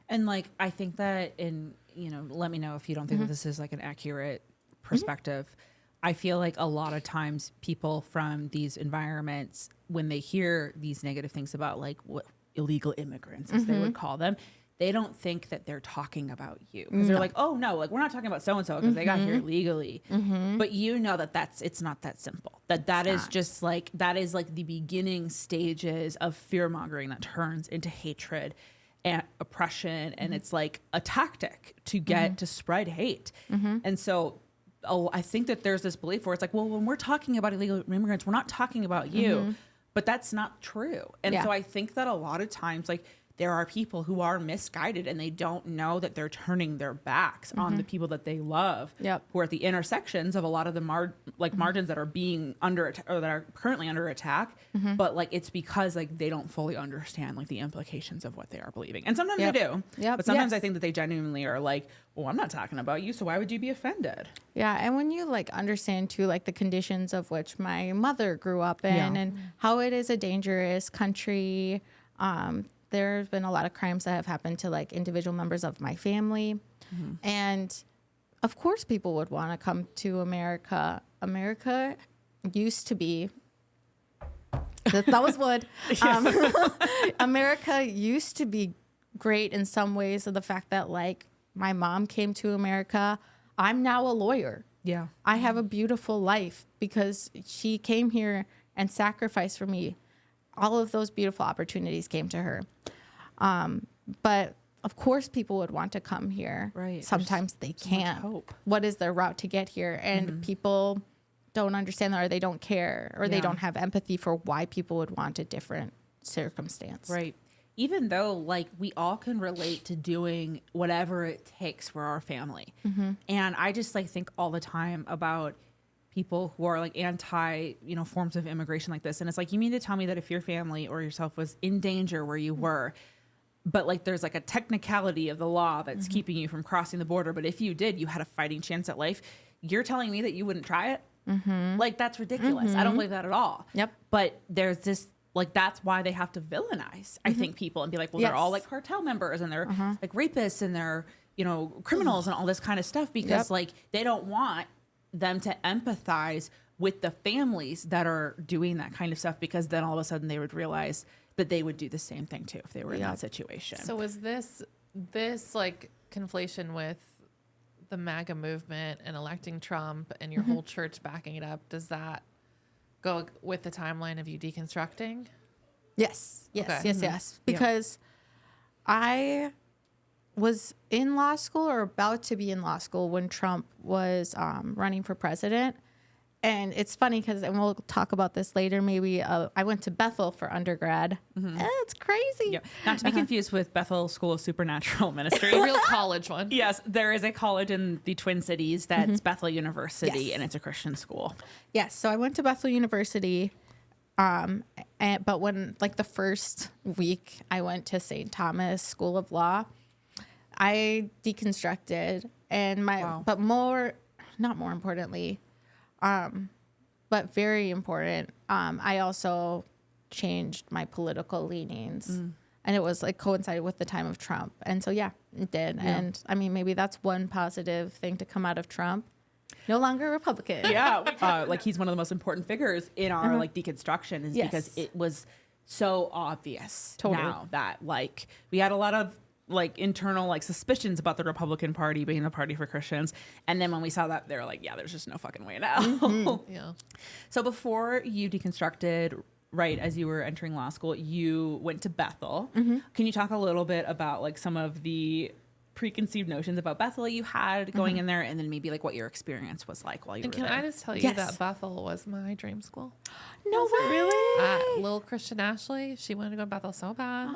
And, like, I think that let me know if you don't think that this is, like, an accurate perspective. I feel like a lot of times people from these environments, when they hear these negative things about, like, what illegal immigrants, as they would call them, they don't think that they're talking about you, because they're like, oh no, like, we're not talking about so-and-so because they got here illegally. But you know it's not that simple. That is just like, that is like the beginning stages of fear mongering that turns into hatred and oppression. And it's like a tactic to get to spread hate. And so I think that there's this belief where it's like, well, when we're talking about illegal immigrants, we're not talking about you, but that's not true. And so I think that a lot of times, like, there are people who are misguided and they don't know that they're turning their backs on the people that they love, who are at the intersections of a lot of the margins that are being or that are currently under attack. But, like, it's because, like, they don't fully understand, like, the implications of what they are believing. And sometimes they do. But sometimes I think that they genuinely are like, well, I'm not talking about you, so why would you be offended? Yeah, and when you, like, understand, too, like, the conditions of which my mother grew up in and how it is a dangerous country, there's been a lot of crimes that have happened to, like, individual members of my family. And of course people would want to come to America. America used to be, that was wood. America used to be great in some ways, of the fact that, like, my mom came to America. I'm now a lawyer. I have a beautiful life because she came here and sacrificed for me. All of those beautiful opportunities came to her. But of course people would want to come here. Right. Sometimes they can't. What is their route to get here? And people don't understand that, or they don't care, or they don't have empathy for why people would want a different circumstance. Right. Even though, like, we all can relate to doing whatever it takes for our family. And I just, like, think all the time about people who are, like, anti, forms of immigration like this. And it's like, you mean to tell me that if your family or yourself was in danger where you were, but, like, there's, like, a technicality of the law that's keeping you from crossing the border, but if you did, you had a fighting chance at life, you're telling me that you wouldn't try it? Like, that's ridiculous. I don't believe that at all. But there's this, like, that's why they have to villainize, I think, people, and be like, well, they're all, like, cartel members, and they're like rapists, and they're, criminals and all this kind of stuff, because like, they don't want them to empathize with the families that are doing that kind of stuff, because then all of a sudden they would realize that they would do the same thing too if they were in that situation. So is this like conflation with the MAGA movement and electing Trump and your whole church backing it up? Does that go with the timeline of you deconstructing? Yes. Okay. Yes. Because I was in law school or about to be in law school when Trump was running for president. And it's funny because, and we'll talk about this later, maybe I went to Bethel for undergrad. It's crazy. Yeah. Not to be confused with Bethel School of Supernatural Ministry. A real college one. Yes, there is a college in the Twin Cities that's Bethel University, Yes. and it's a Christian school. Yes. So I went to Bethel University. But when like the first week I went to St. Thomas School of Law, I deconstructed and but not more importantly, but very important. I also changed my political leanings and it was like coincided with the time of Trump. And so, yeah, it did. Yeah. And I mean, maybe that's one positive thing to come out of Trump. No longer a Republican. Yeah. Like he's one of the most important figures in our like deconstruction is because it was so obvious now that like we had a lot of like internal like suspicions about the Republican Party being the party for Christians. And then when we saw that, they were like, yeah, there's just no fucking way now. Yeah. So before you deconstructed, right, as you were entering law school, you went to Bethel. Can you talk a little bit about like some of the preconceived notions about Bethel you had going in there, and then maybe like what your experience was like while you And were there? can I just tell you that Bethel was my dream school? No way. Little Christian Ashley, she wanted to go to Bethel so bad.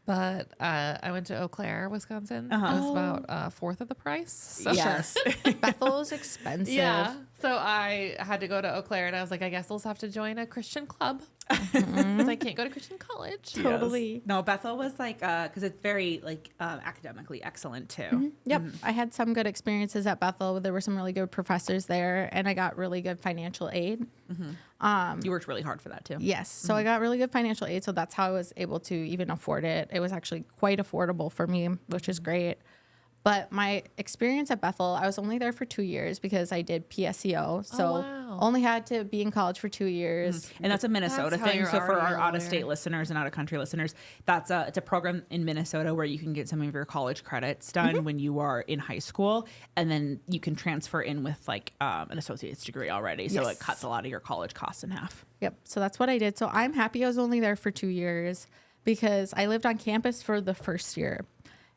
But I went to Eau Claire, Wisconsin. It was about a fourth of the price. So. Yes. Bethel is expensive. Yeah. So I had to go to Eau Claire, and I was like, I guess I'll just have to join a Christian club. Because I can't go to Christian college. Totally. No, Bethel was like, because it's very like academically excellent too. Yep. I had some good experiences at Bethel. There were some really good professors there, and I got really good financial aid. You worked really hard for that too. Yes. So I got really good financial aid. So that's how I was able to even afford it. It was actually quite affordable for me, which is great. But my experience at Bethel, I was only there for 2 years because I did PSEO. So only had to be in college for 2 years. And that's a Minnesota That's how thing. you're So for already our a out-of-state lawyer. listeners and out-of-country listeners, it's a program in Minnesota where you can get some of your college credits done when you are in high school, and then you can transfer in with like an associate's degree already. So it cuts a lot of your college costs in half. Yep. So that's what I did. So I'm happy I was only there for 2 years because I lived on campus for the first year.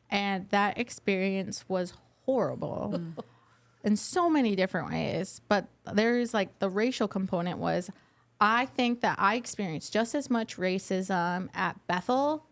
And that experience was horrible in so many different ways. But there's like the racial component was, I think that I experienced just as much racism at Bethel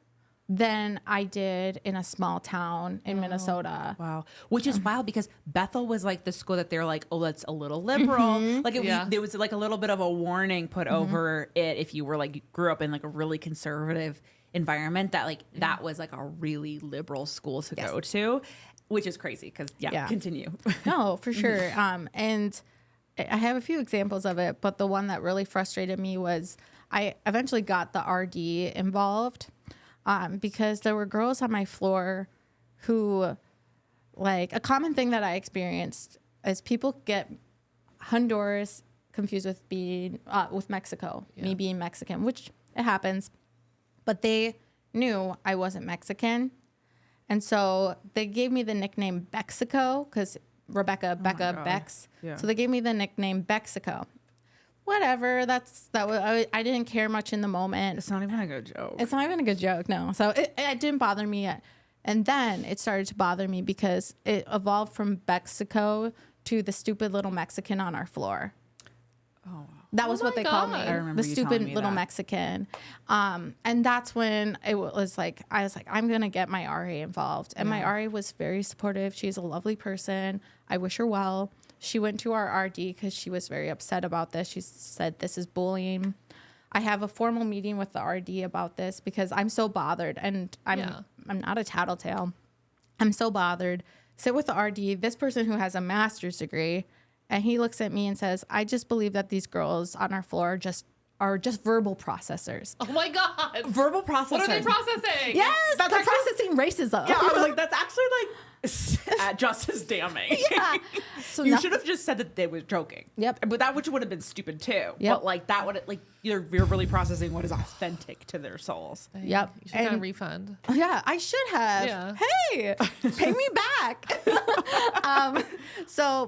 than I did in a small town in Minnesota. Wow. Which is wild because Bethel was like the school that they're like, oh, that's a little liberal. Like there was like a little bit of a warning put over it if you were like, grew up in like a really conservative environment, that like that was like a really liberal school to go to, which is crazy because continue. No, for sure. And I have a few examples of it, but the one that really frustrated me was I eventually got the RD involved because there were girls on my floor who, like, a common thing that I experienced is people get Honduras confused with being with Mexico, me being Mexican, which it happens. But they knew I wasn't Mexican. And so they gave me the nickname Bexico because Becca, Bex. Yeah. So they gave me the nickname Bexico. Whatever. I didn't care much in the moment. It's not even a good joke. It's not even a good joke, no. So it didn't bother me yet. And then it started to bother me because it evolved from Bexico to the stupid little Mexican on our floor. Oh, wow. That was what they called me. I remember the you stupid telling me little that. Mexican. And that's when I was like, I'm going to get my RA involved. And my RA was very supportive. She's a lovely person. I wish her well. She went to our RD because she was very upset about this. She said, this is bullying. I have a formal meeting with the RD about this because I'm so bothered. And I'm not a tattletale. I'm so bothered. Sit with the RD, this person who has a master's degree. And he looks at me and says, I just believe that these girls on our floor are just verbal processors. Oh my God. Verbal processors. What are they processing? Yes, they're processing racism. Yeah, I was like, that's actually like just as damning. Yeah. So You should have just said that they were joking. Yep. But that which would have been stupid too. Yep. But like that would like you're really processing what is authentic to their souls. Dang, Yep. You should have And- a refund. Yeah, I should have. Yeah. Hey, pay me back.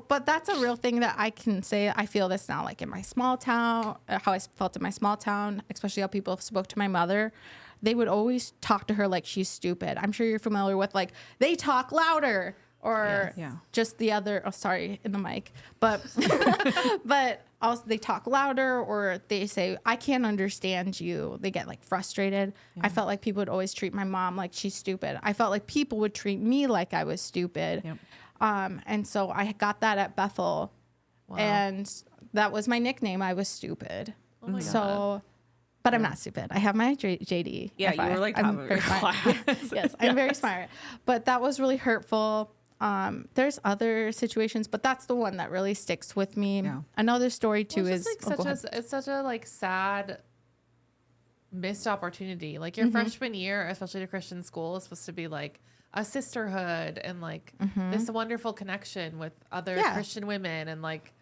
But that's a real thing that I can say. I feel this now, like in my small town, how I felt in my small town, especially how people spoke to my mother. They would always talk to her like she's stupid. I'm sure you're familiar with like they talk louder or Yes. Yeah. just the other. Oh, sorry, in the mic, but but also they talk louder or they say I can't understand you. They get like frustrated. I felt like people would always treat my mom like she's stupid. I felt like people would treat me like I was stupid. Yep. And so I got that at Bethel, Wow. and that was my nickname. I was stupid. Oh my So. God. But I'm not stupid. I have my JD. Yeah, you were like top I'm of very your smart. class. Yes, I'm very smart. But that was really hurtful. There's other situations, but that's the one that really sticks with me. Yeah. Another story too Well, is it's just like it's such a like sad missed opportunity. Like your freshman year, especially to Christian school, is supposed to be like a sisterhood and like this wonderful connection with other Yeah. Christian women and like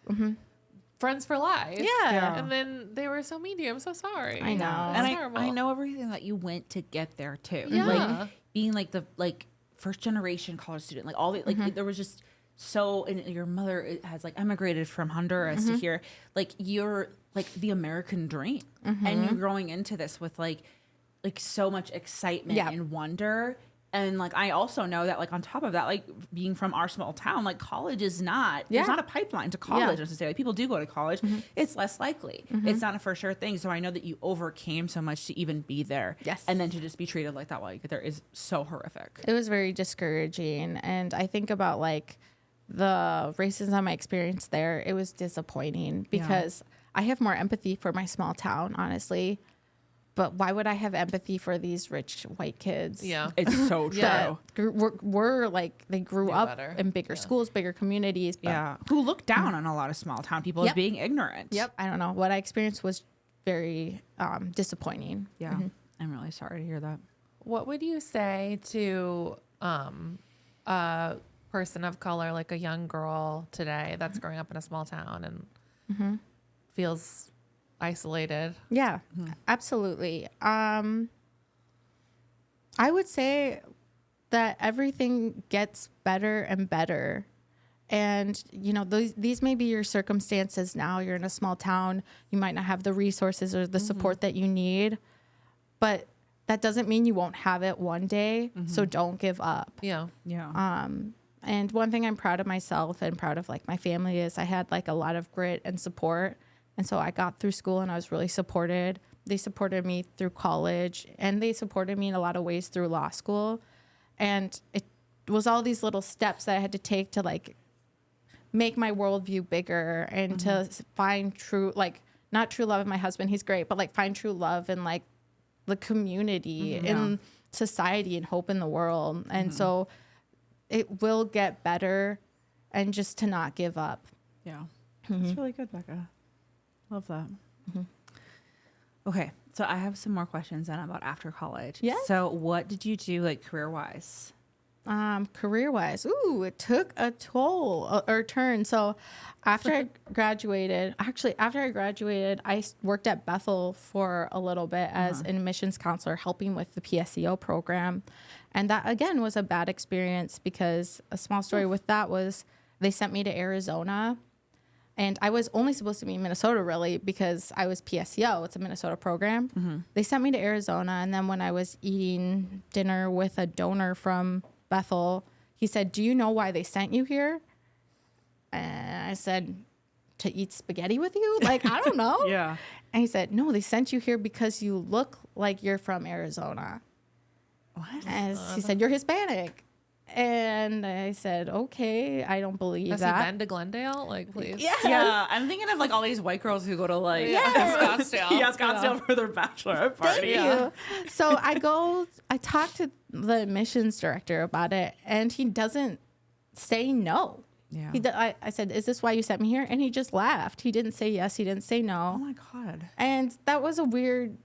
friends for life. Yeah. And then they were so mean to you. I'm so sorry. I know. And Terrible. I know everything that you went to get there too. Yeah. Like being like the like first generation college student, like all the like there was just so and your mother has like emigrated from Honduras to here. Like you're like the American dream. And you're growing into this with like so much excitement Yeah. and wonder. And like I also know that like on top of that, like being from our small town, like college is not there's Yeah. not a pipeline to college necessarily. People do go to college. It's less likely. It's not a for sure thing. So I know that you overcame so much to even be there. Yes. And then to just be treated like that while you get there is so horrific. It was very discouraging. And I think about like the racism I experienced there, it was disappointing because I have more empathy for my small town, honestly. But why would I have empathy for these rich white kids? Yeah. It's so true. That were like, they grew Knew up better. in bigger schools, bigger communities. But Yeah. Who look down on a lot of small town people as Yep. being ignorant. I don't know. What I experienced was very disappointing. Yeah. I'm really sorry to hear that. What would you say to a person of color, like a young girl today that's growing up in a small town and feels isolated? Yeah, absolutely. I would say that everything gets better and better. And, you know, these may be your circumstances now. You're in a small town. You might not have the resources or the support that you need. But that doesn't mean you won't have it one day. So don't give up. Yeah. Yeah. And one thing I'm proud of myself and proud of like my family is I had like a lot of grit and support. And so I got through school and I was really supported. They supported me through college and they supported me in a lot of ways through law school. And it was all these little steps that I had to take to like make my worldview bigger and to find true, like not true love in my husband. He's great, but like find true love in like the community, in society and hope in the world. And so it will get better and just to not give up. Yeah. That's really good, Bekha. Love that. Okay. So I have some more questions then about after college. Yes. So what did you do like career wise? Career wise, it took a toll or turn. So after I graduated, I worked at Bethel for a little bit as an admissions counselor, helping with the PSEO program. And that again was a bad experience because a small story with that was they sent me to Arizona. And I was only supposed to be in Minnesota, really, because I was PSEO. It's a Minnesota program. They sent me to Arizona. And then when I was eating dinner with a donor from Bethel, he said, "Do you know why they sent you here?" And I said, "To eat spaghetti with you?" Like, I don't know. Yeah. And he said, "No, they sent you here because you look like you're from Arizona." What? And he said, "You're Hispanic." And I said, "Okay, I don't believe Has he that." been to Glendale? Like, please. Yes. Yeah. I'm thinking of like all these white girls who go to like Scottsdale. yeah, Scottsdale for their bachelorette party. Thank you. So I talked to the admissions director about it, and he doesn't say no. Yeah. I said, "Is this why you sent me here?" And he just laughed. He didn't say yes. He didn't say Oh no. my God. And that was a weird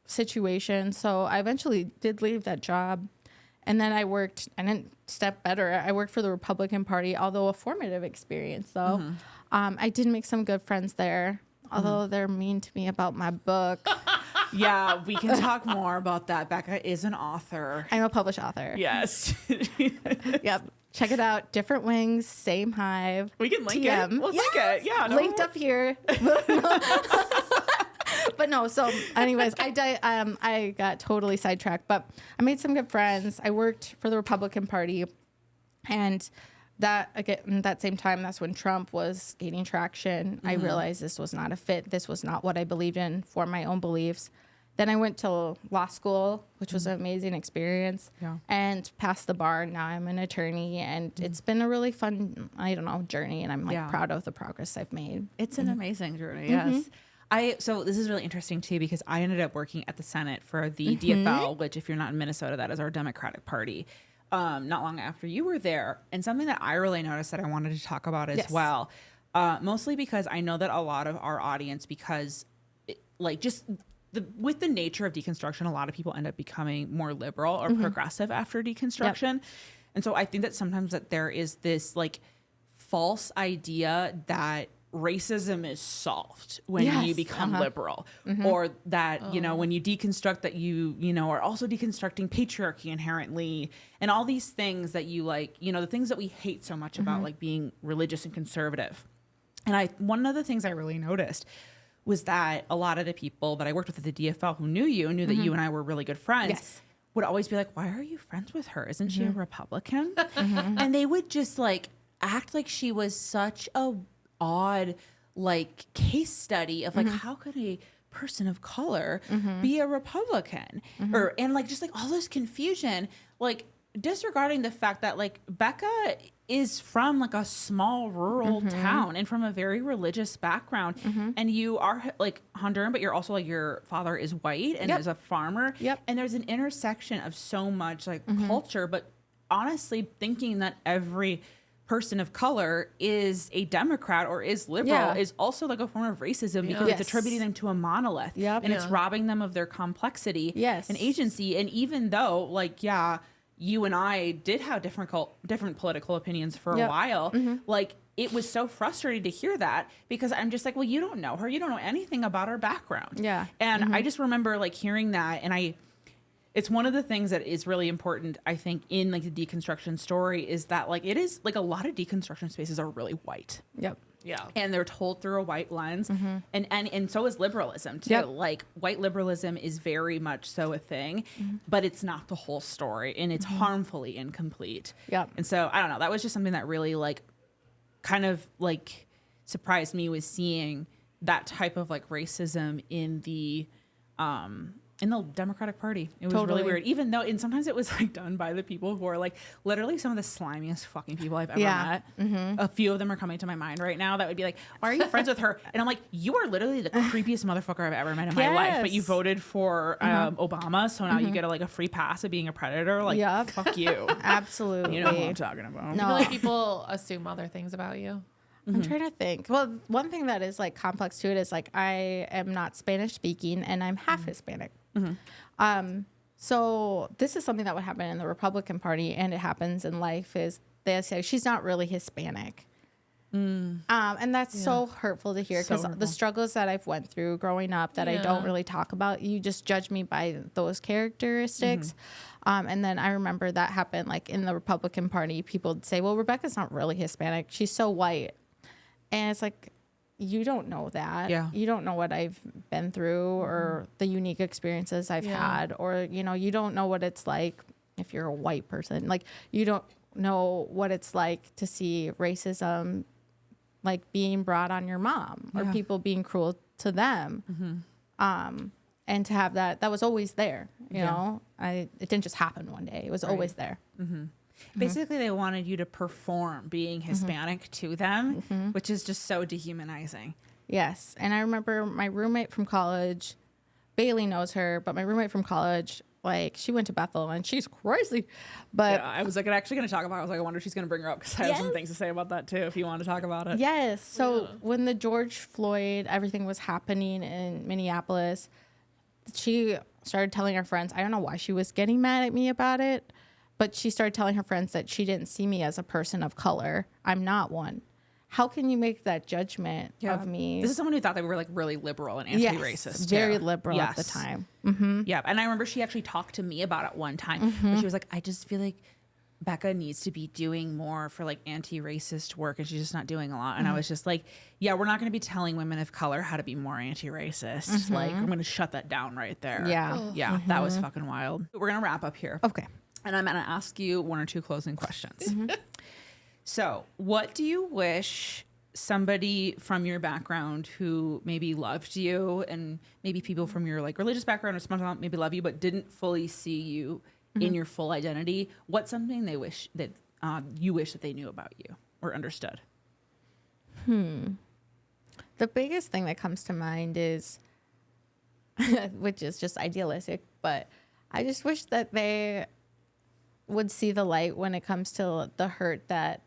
situation. So I eventually did leave that job. And then I didn't step better. I worked for the Republican Party, although a formative experience, though. I did make some good friends there, although they're mean to me about my book. Yeah, we can talk more about that. Bekha is an author. I'm a published author. Yes. Yep. Check it out. Different Wings, Same Hive. We can link TM. it. We'll link it. Yeah. No. Linked up here. But no, so anyways, I got totally sidetracked, but I made some good friends. I worked for the Republican Party, and that same time, that's when Trump was gaining traction. I realized this was not a fit. This was not what I believed in for my own beliefs. Then I went to law school, which was an amazing experience, and passed the bar. Now I'm an attorney, and it's been a really fun, journey, and I'm proud of the progress I've made. It's an amazing journey. Yes. So this is really interesting too, because I ended up working at the Senate for the DFL, which, if you're not in Minnesota, that is our Democratic Party. Not long after you were there, and something that I really noticed that I wanted to talk about as well, mostly because I know that a lot of our audience, because with the nature of deconstruction, a lot of people end up becoming more liberal or progressive after deconstruction. And so I think that sometimes that there is this like false idea that racism is solved when you become liberal, or that, when you deconstruct, that you are also deconstructing patriarchy inherently, and all these things that you the things that we hate so much about like being religious and conservative. And one of the things I really noticed was that a lot of the people that I worked with at the DFL who knew that you and I were really good friends would always be like, why are you friends with her? Isn't she a Republican? And they would just like act like she was such a odd like case study of like, how could a person of color be a Republican? And like just like all this confusion, like disregarding the fact that like Bekha is from like a small rural town and from a very religious background, and you are like Honduran, but you're also like, your father is white and is a farmer, and there's an intersection of so much like culture. But honestly, thinking that every person of color is a Democrat or is liberal is also like a form of racism, because it's attributing them to a monolith, and it's robbing them of their complexity and agency. And even though like, you and I did have different political opinions for a while, like it was so frustrating to hear that, because I'm just like, well, you don't know her. You don't know anything about her background. And I just remember like hearing that, and it's one of the things that is really important, I think, in like the deconstruction story, is that like it is like a lot of deconstruction spaces are really white. And they're told through a white lens, and so is liberalism too. Like white liberalism is very much so a thing, but it's not the whole story, and it's harmfully incomplete. And so I don't know, that was just something that really like kind of like surprised me, was seeing that type of like racism in the Democratic Party. It was really weird, even though, and sometimes it was like done by the people who are like literally some of the slimiest fucking people I've ever met. A few of them are coming to my mind right now that would be like, why are you friends with her? And I'm like, you are literally the creepiest motherfucker I've ever met in my life, but you voted for Obama, so now you get a free pass of being a predator. Like, fuck you. Absolutely. You know what I'm talking about. I feel like people assume other things about you. I'm trying to think. Well, one thing that is like complex to it is like, I am not Spanish speaking, and I'm half Hispanic. So this is something that would happen in the Republican Party, and it happens in life, is they say she's not really Hispanic. And that's so hurtful to hear, because the struggles that I've went through growing up that I don't really talk about, you just judge me by those characteristics. And then I remember that happened like in the Republican Party. People would say, well, Rebecca's not really Hispanic. She's so white. And it's like, you don't know that. You don't know what I've been through, or the unique experiences I've had, or, you don't know what it's like if you're a white person. Like, you don't know what it's like to see racism, like being brought on your mom, or people being cruel to them. And to have that was always there, you know, it didn't just happen one day. It was always there. Basically, they wanted you to perform being Hispanic to them, which is just so dehumanizing. Yes. And I remember my roommate from college, Bailee knows her, but my roommate from college, like, she went to Bethel, and she's crazy. But I was like actually going to talk about it. I was like, I wonder if she's going to bring her up, because I have some things to say about that too, if you want to talk about it. Yes. So when the George Floyd, everything was happening in Minneapolis, she started telling her friends, I don't know why she was getting mad at me about it, but she started telling her friends that she didn't see me as a person of color. I'm not one. How can you make that judgment of me? This is someone who thought they were like really liberal and anti-racist. Yes, very liberal at the time. Yeah. And I remember she actually talked to me about it one time. Where she was like, I just feel like Bekha needs to be doing more for like anti-racist work, and she's just not doing a lot. And I was just like, yeah, we're not going to be telling women of color how to be more anti-racist. Like, I'm going to shut that down right there. Yeah. Yeah. That was fucking wild. We're going to wrap up here. Okay. And I'm going to ask you one or two closing questions. So, what do you wish somebody from your background who maybe loved you, and maybe people from your like religious background or small maybe love you but didn't fully see you in your full identity, what's something they wish that you wish that they knew about you or understood? The biggest thing that comes to mind is, which is just idealistic, but I just wish that they would see the light when it comes to the hurt that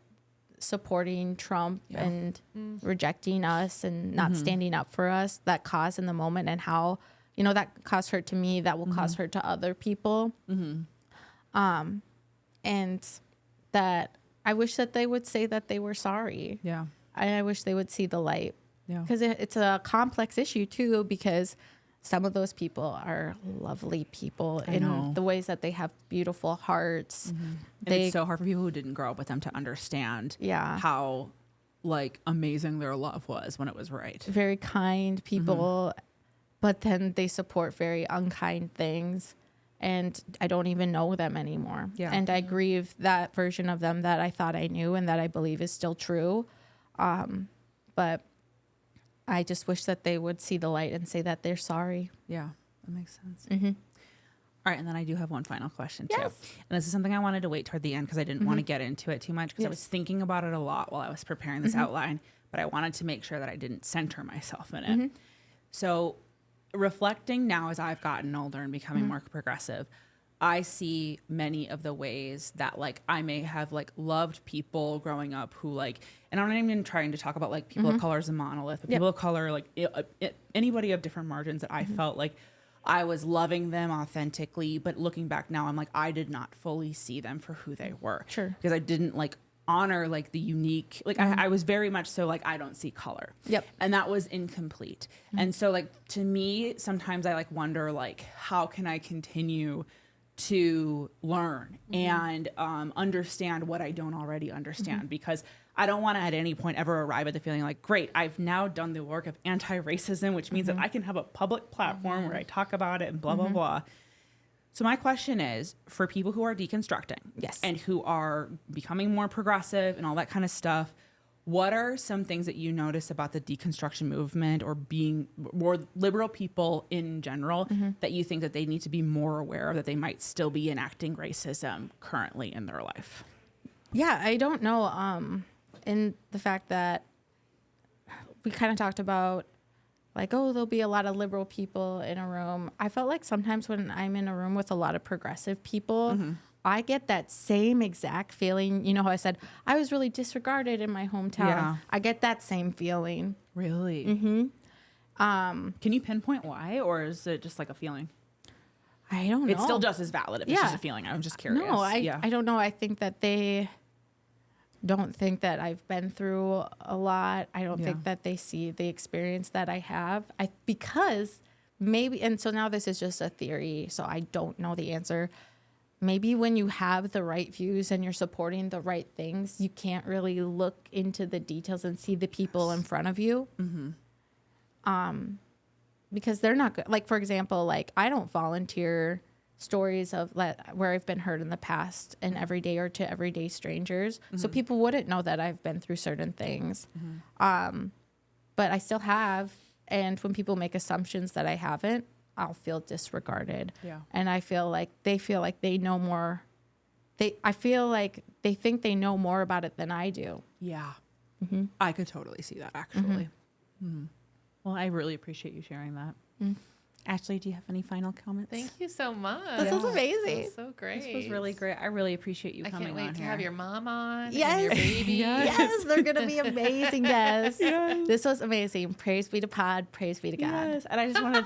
supporting Trump and rejecting us and not standing up for us that caused in the moment, and how, you know, that caused hurt to me, that will cause hurt to other people. And that I wish that they would say that they were sorry. Yeah. I wish they would see the light. Yeah. Because it's a complex issue too, because some of those people are lovely people in the ways that they have beautiful hearts. And it's so hard for people who didn't grow up with them to understand how like amazing their love was when it was right. Very kind people, but then they support very unkind things. And I don't even know them anymore. Yeah. And I grieve that version of them that I thought I knew and that I believe is still true. But I just wish that they would see the light and say that they're sorry. Yeah, that makes sense. All right, and then I do have one final question too. And this is something I wanted to wait toward the end because I didn't want to get into it too much because I was thinking about it a lot while I was preparing this outline, but I wanted to make sure that I didn't center myself in it. So reflecting now as I've gotten older and becoming more progressive, I see many of the ways that like I may have like loved people growing up who like, and I'm not even trying to talk about like people of color as a monolith, but people of color, like anybody of different margins that I felt like I was loving them authentically. But looking back now, I'm like, I did not fully see them for who they were. Sure. Because I didn't like honor like the unique, like I was very much so like, I don't see color. And that was incomplete. And so like, to me, sometimes I like wonder like, how can I continue to learn and understand what I don't already understand, because I don't want to at any point ever arrive at the feeling like, great, I've now done the work of anti-racism, which means that I can have a public platform where I talk about it and blah, blah, blah. So my question is, for people who are deconstructing and who are becoming more progressive and all that kind of stuff, what are some things that you notice about the deconstruction movement or being more liberal people in general that you think that they need to be more aware of, that they might still be enacting racism currently in their life? Yeah, I don't know. In the fact that we kind of talked about like, oh, there'll be a lot of liberal people in a room. I felt like sometimes when I'm in a room with a lot of progressive people, I get that same exact feeling. You know how I said I was really disregarded in my hometown? Yeah. I get that same feeling. Really? Can you pinpoint why, or is it just like a feeling? I don't know. It's still just as valid if it's just a feeling. I'm just curious. No, I don't know. I think that they don't think that I've been through a lot. I don't think that they see the experience that I have. Because maybe, and so now this is just a theory, so I don't know the answer. Maybe when you have the right views and you're supporting the right things, you can't really look into the details and see the people in front of you. Because they're not good. Like, for example, like I don't volunteer stories of where I've been hurt in the past and everyday or to everyday strangers. So people wouldn't know that I've been through certain things. But I still have. And when people make assumptions that I haven't, I'll feel disregarded. And I feel like they know more. I feel like they think they know more about it than I do. Yeah. I could totally see that, actually. Well, I really appreciate you sharing that. Ashley, do you have any final comments? Thank you so much. This was amazing. This was so great. This was really great. I really appreciate you coming on I can't wait to here. have your mom on. Yes. And your baby. Yes, they're going to be amazing guests. This was amazing. Praise be to pod. Praise be to God. Yes, and I just wanted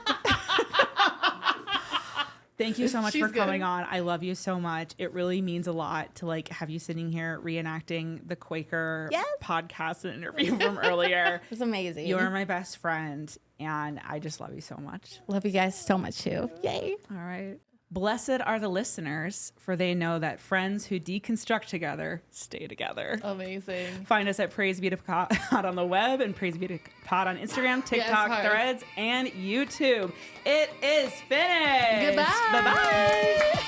Thank you so much She's for coming good. on. I love you so much. It really means a lot to like have you sitting here reenacting the Quaker Yes. podcast and interview from earlier. It's amazing. You are my best friend, and I just love you so much. Love you guys so much too. Yay. All right. Blessed are the listeners, for they know that friends who deconstruct together stay together. Amazing. Find us at Praise Be to Pod on the web and Praise Be to Pod on Instagram, TikTok, hard. Threads, and YouTube. It is finished. Goodbye. Bye-bye.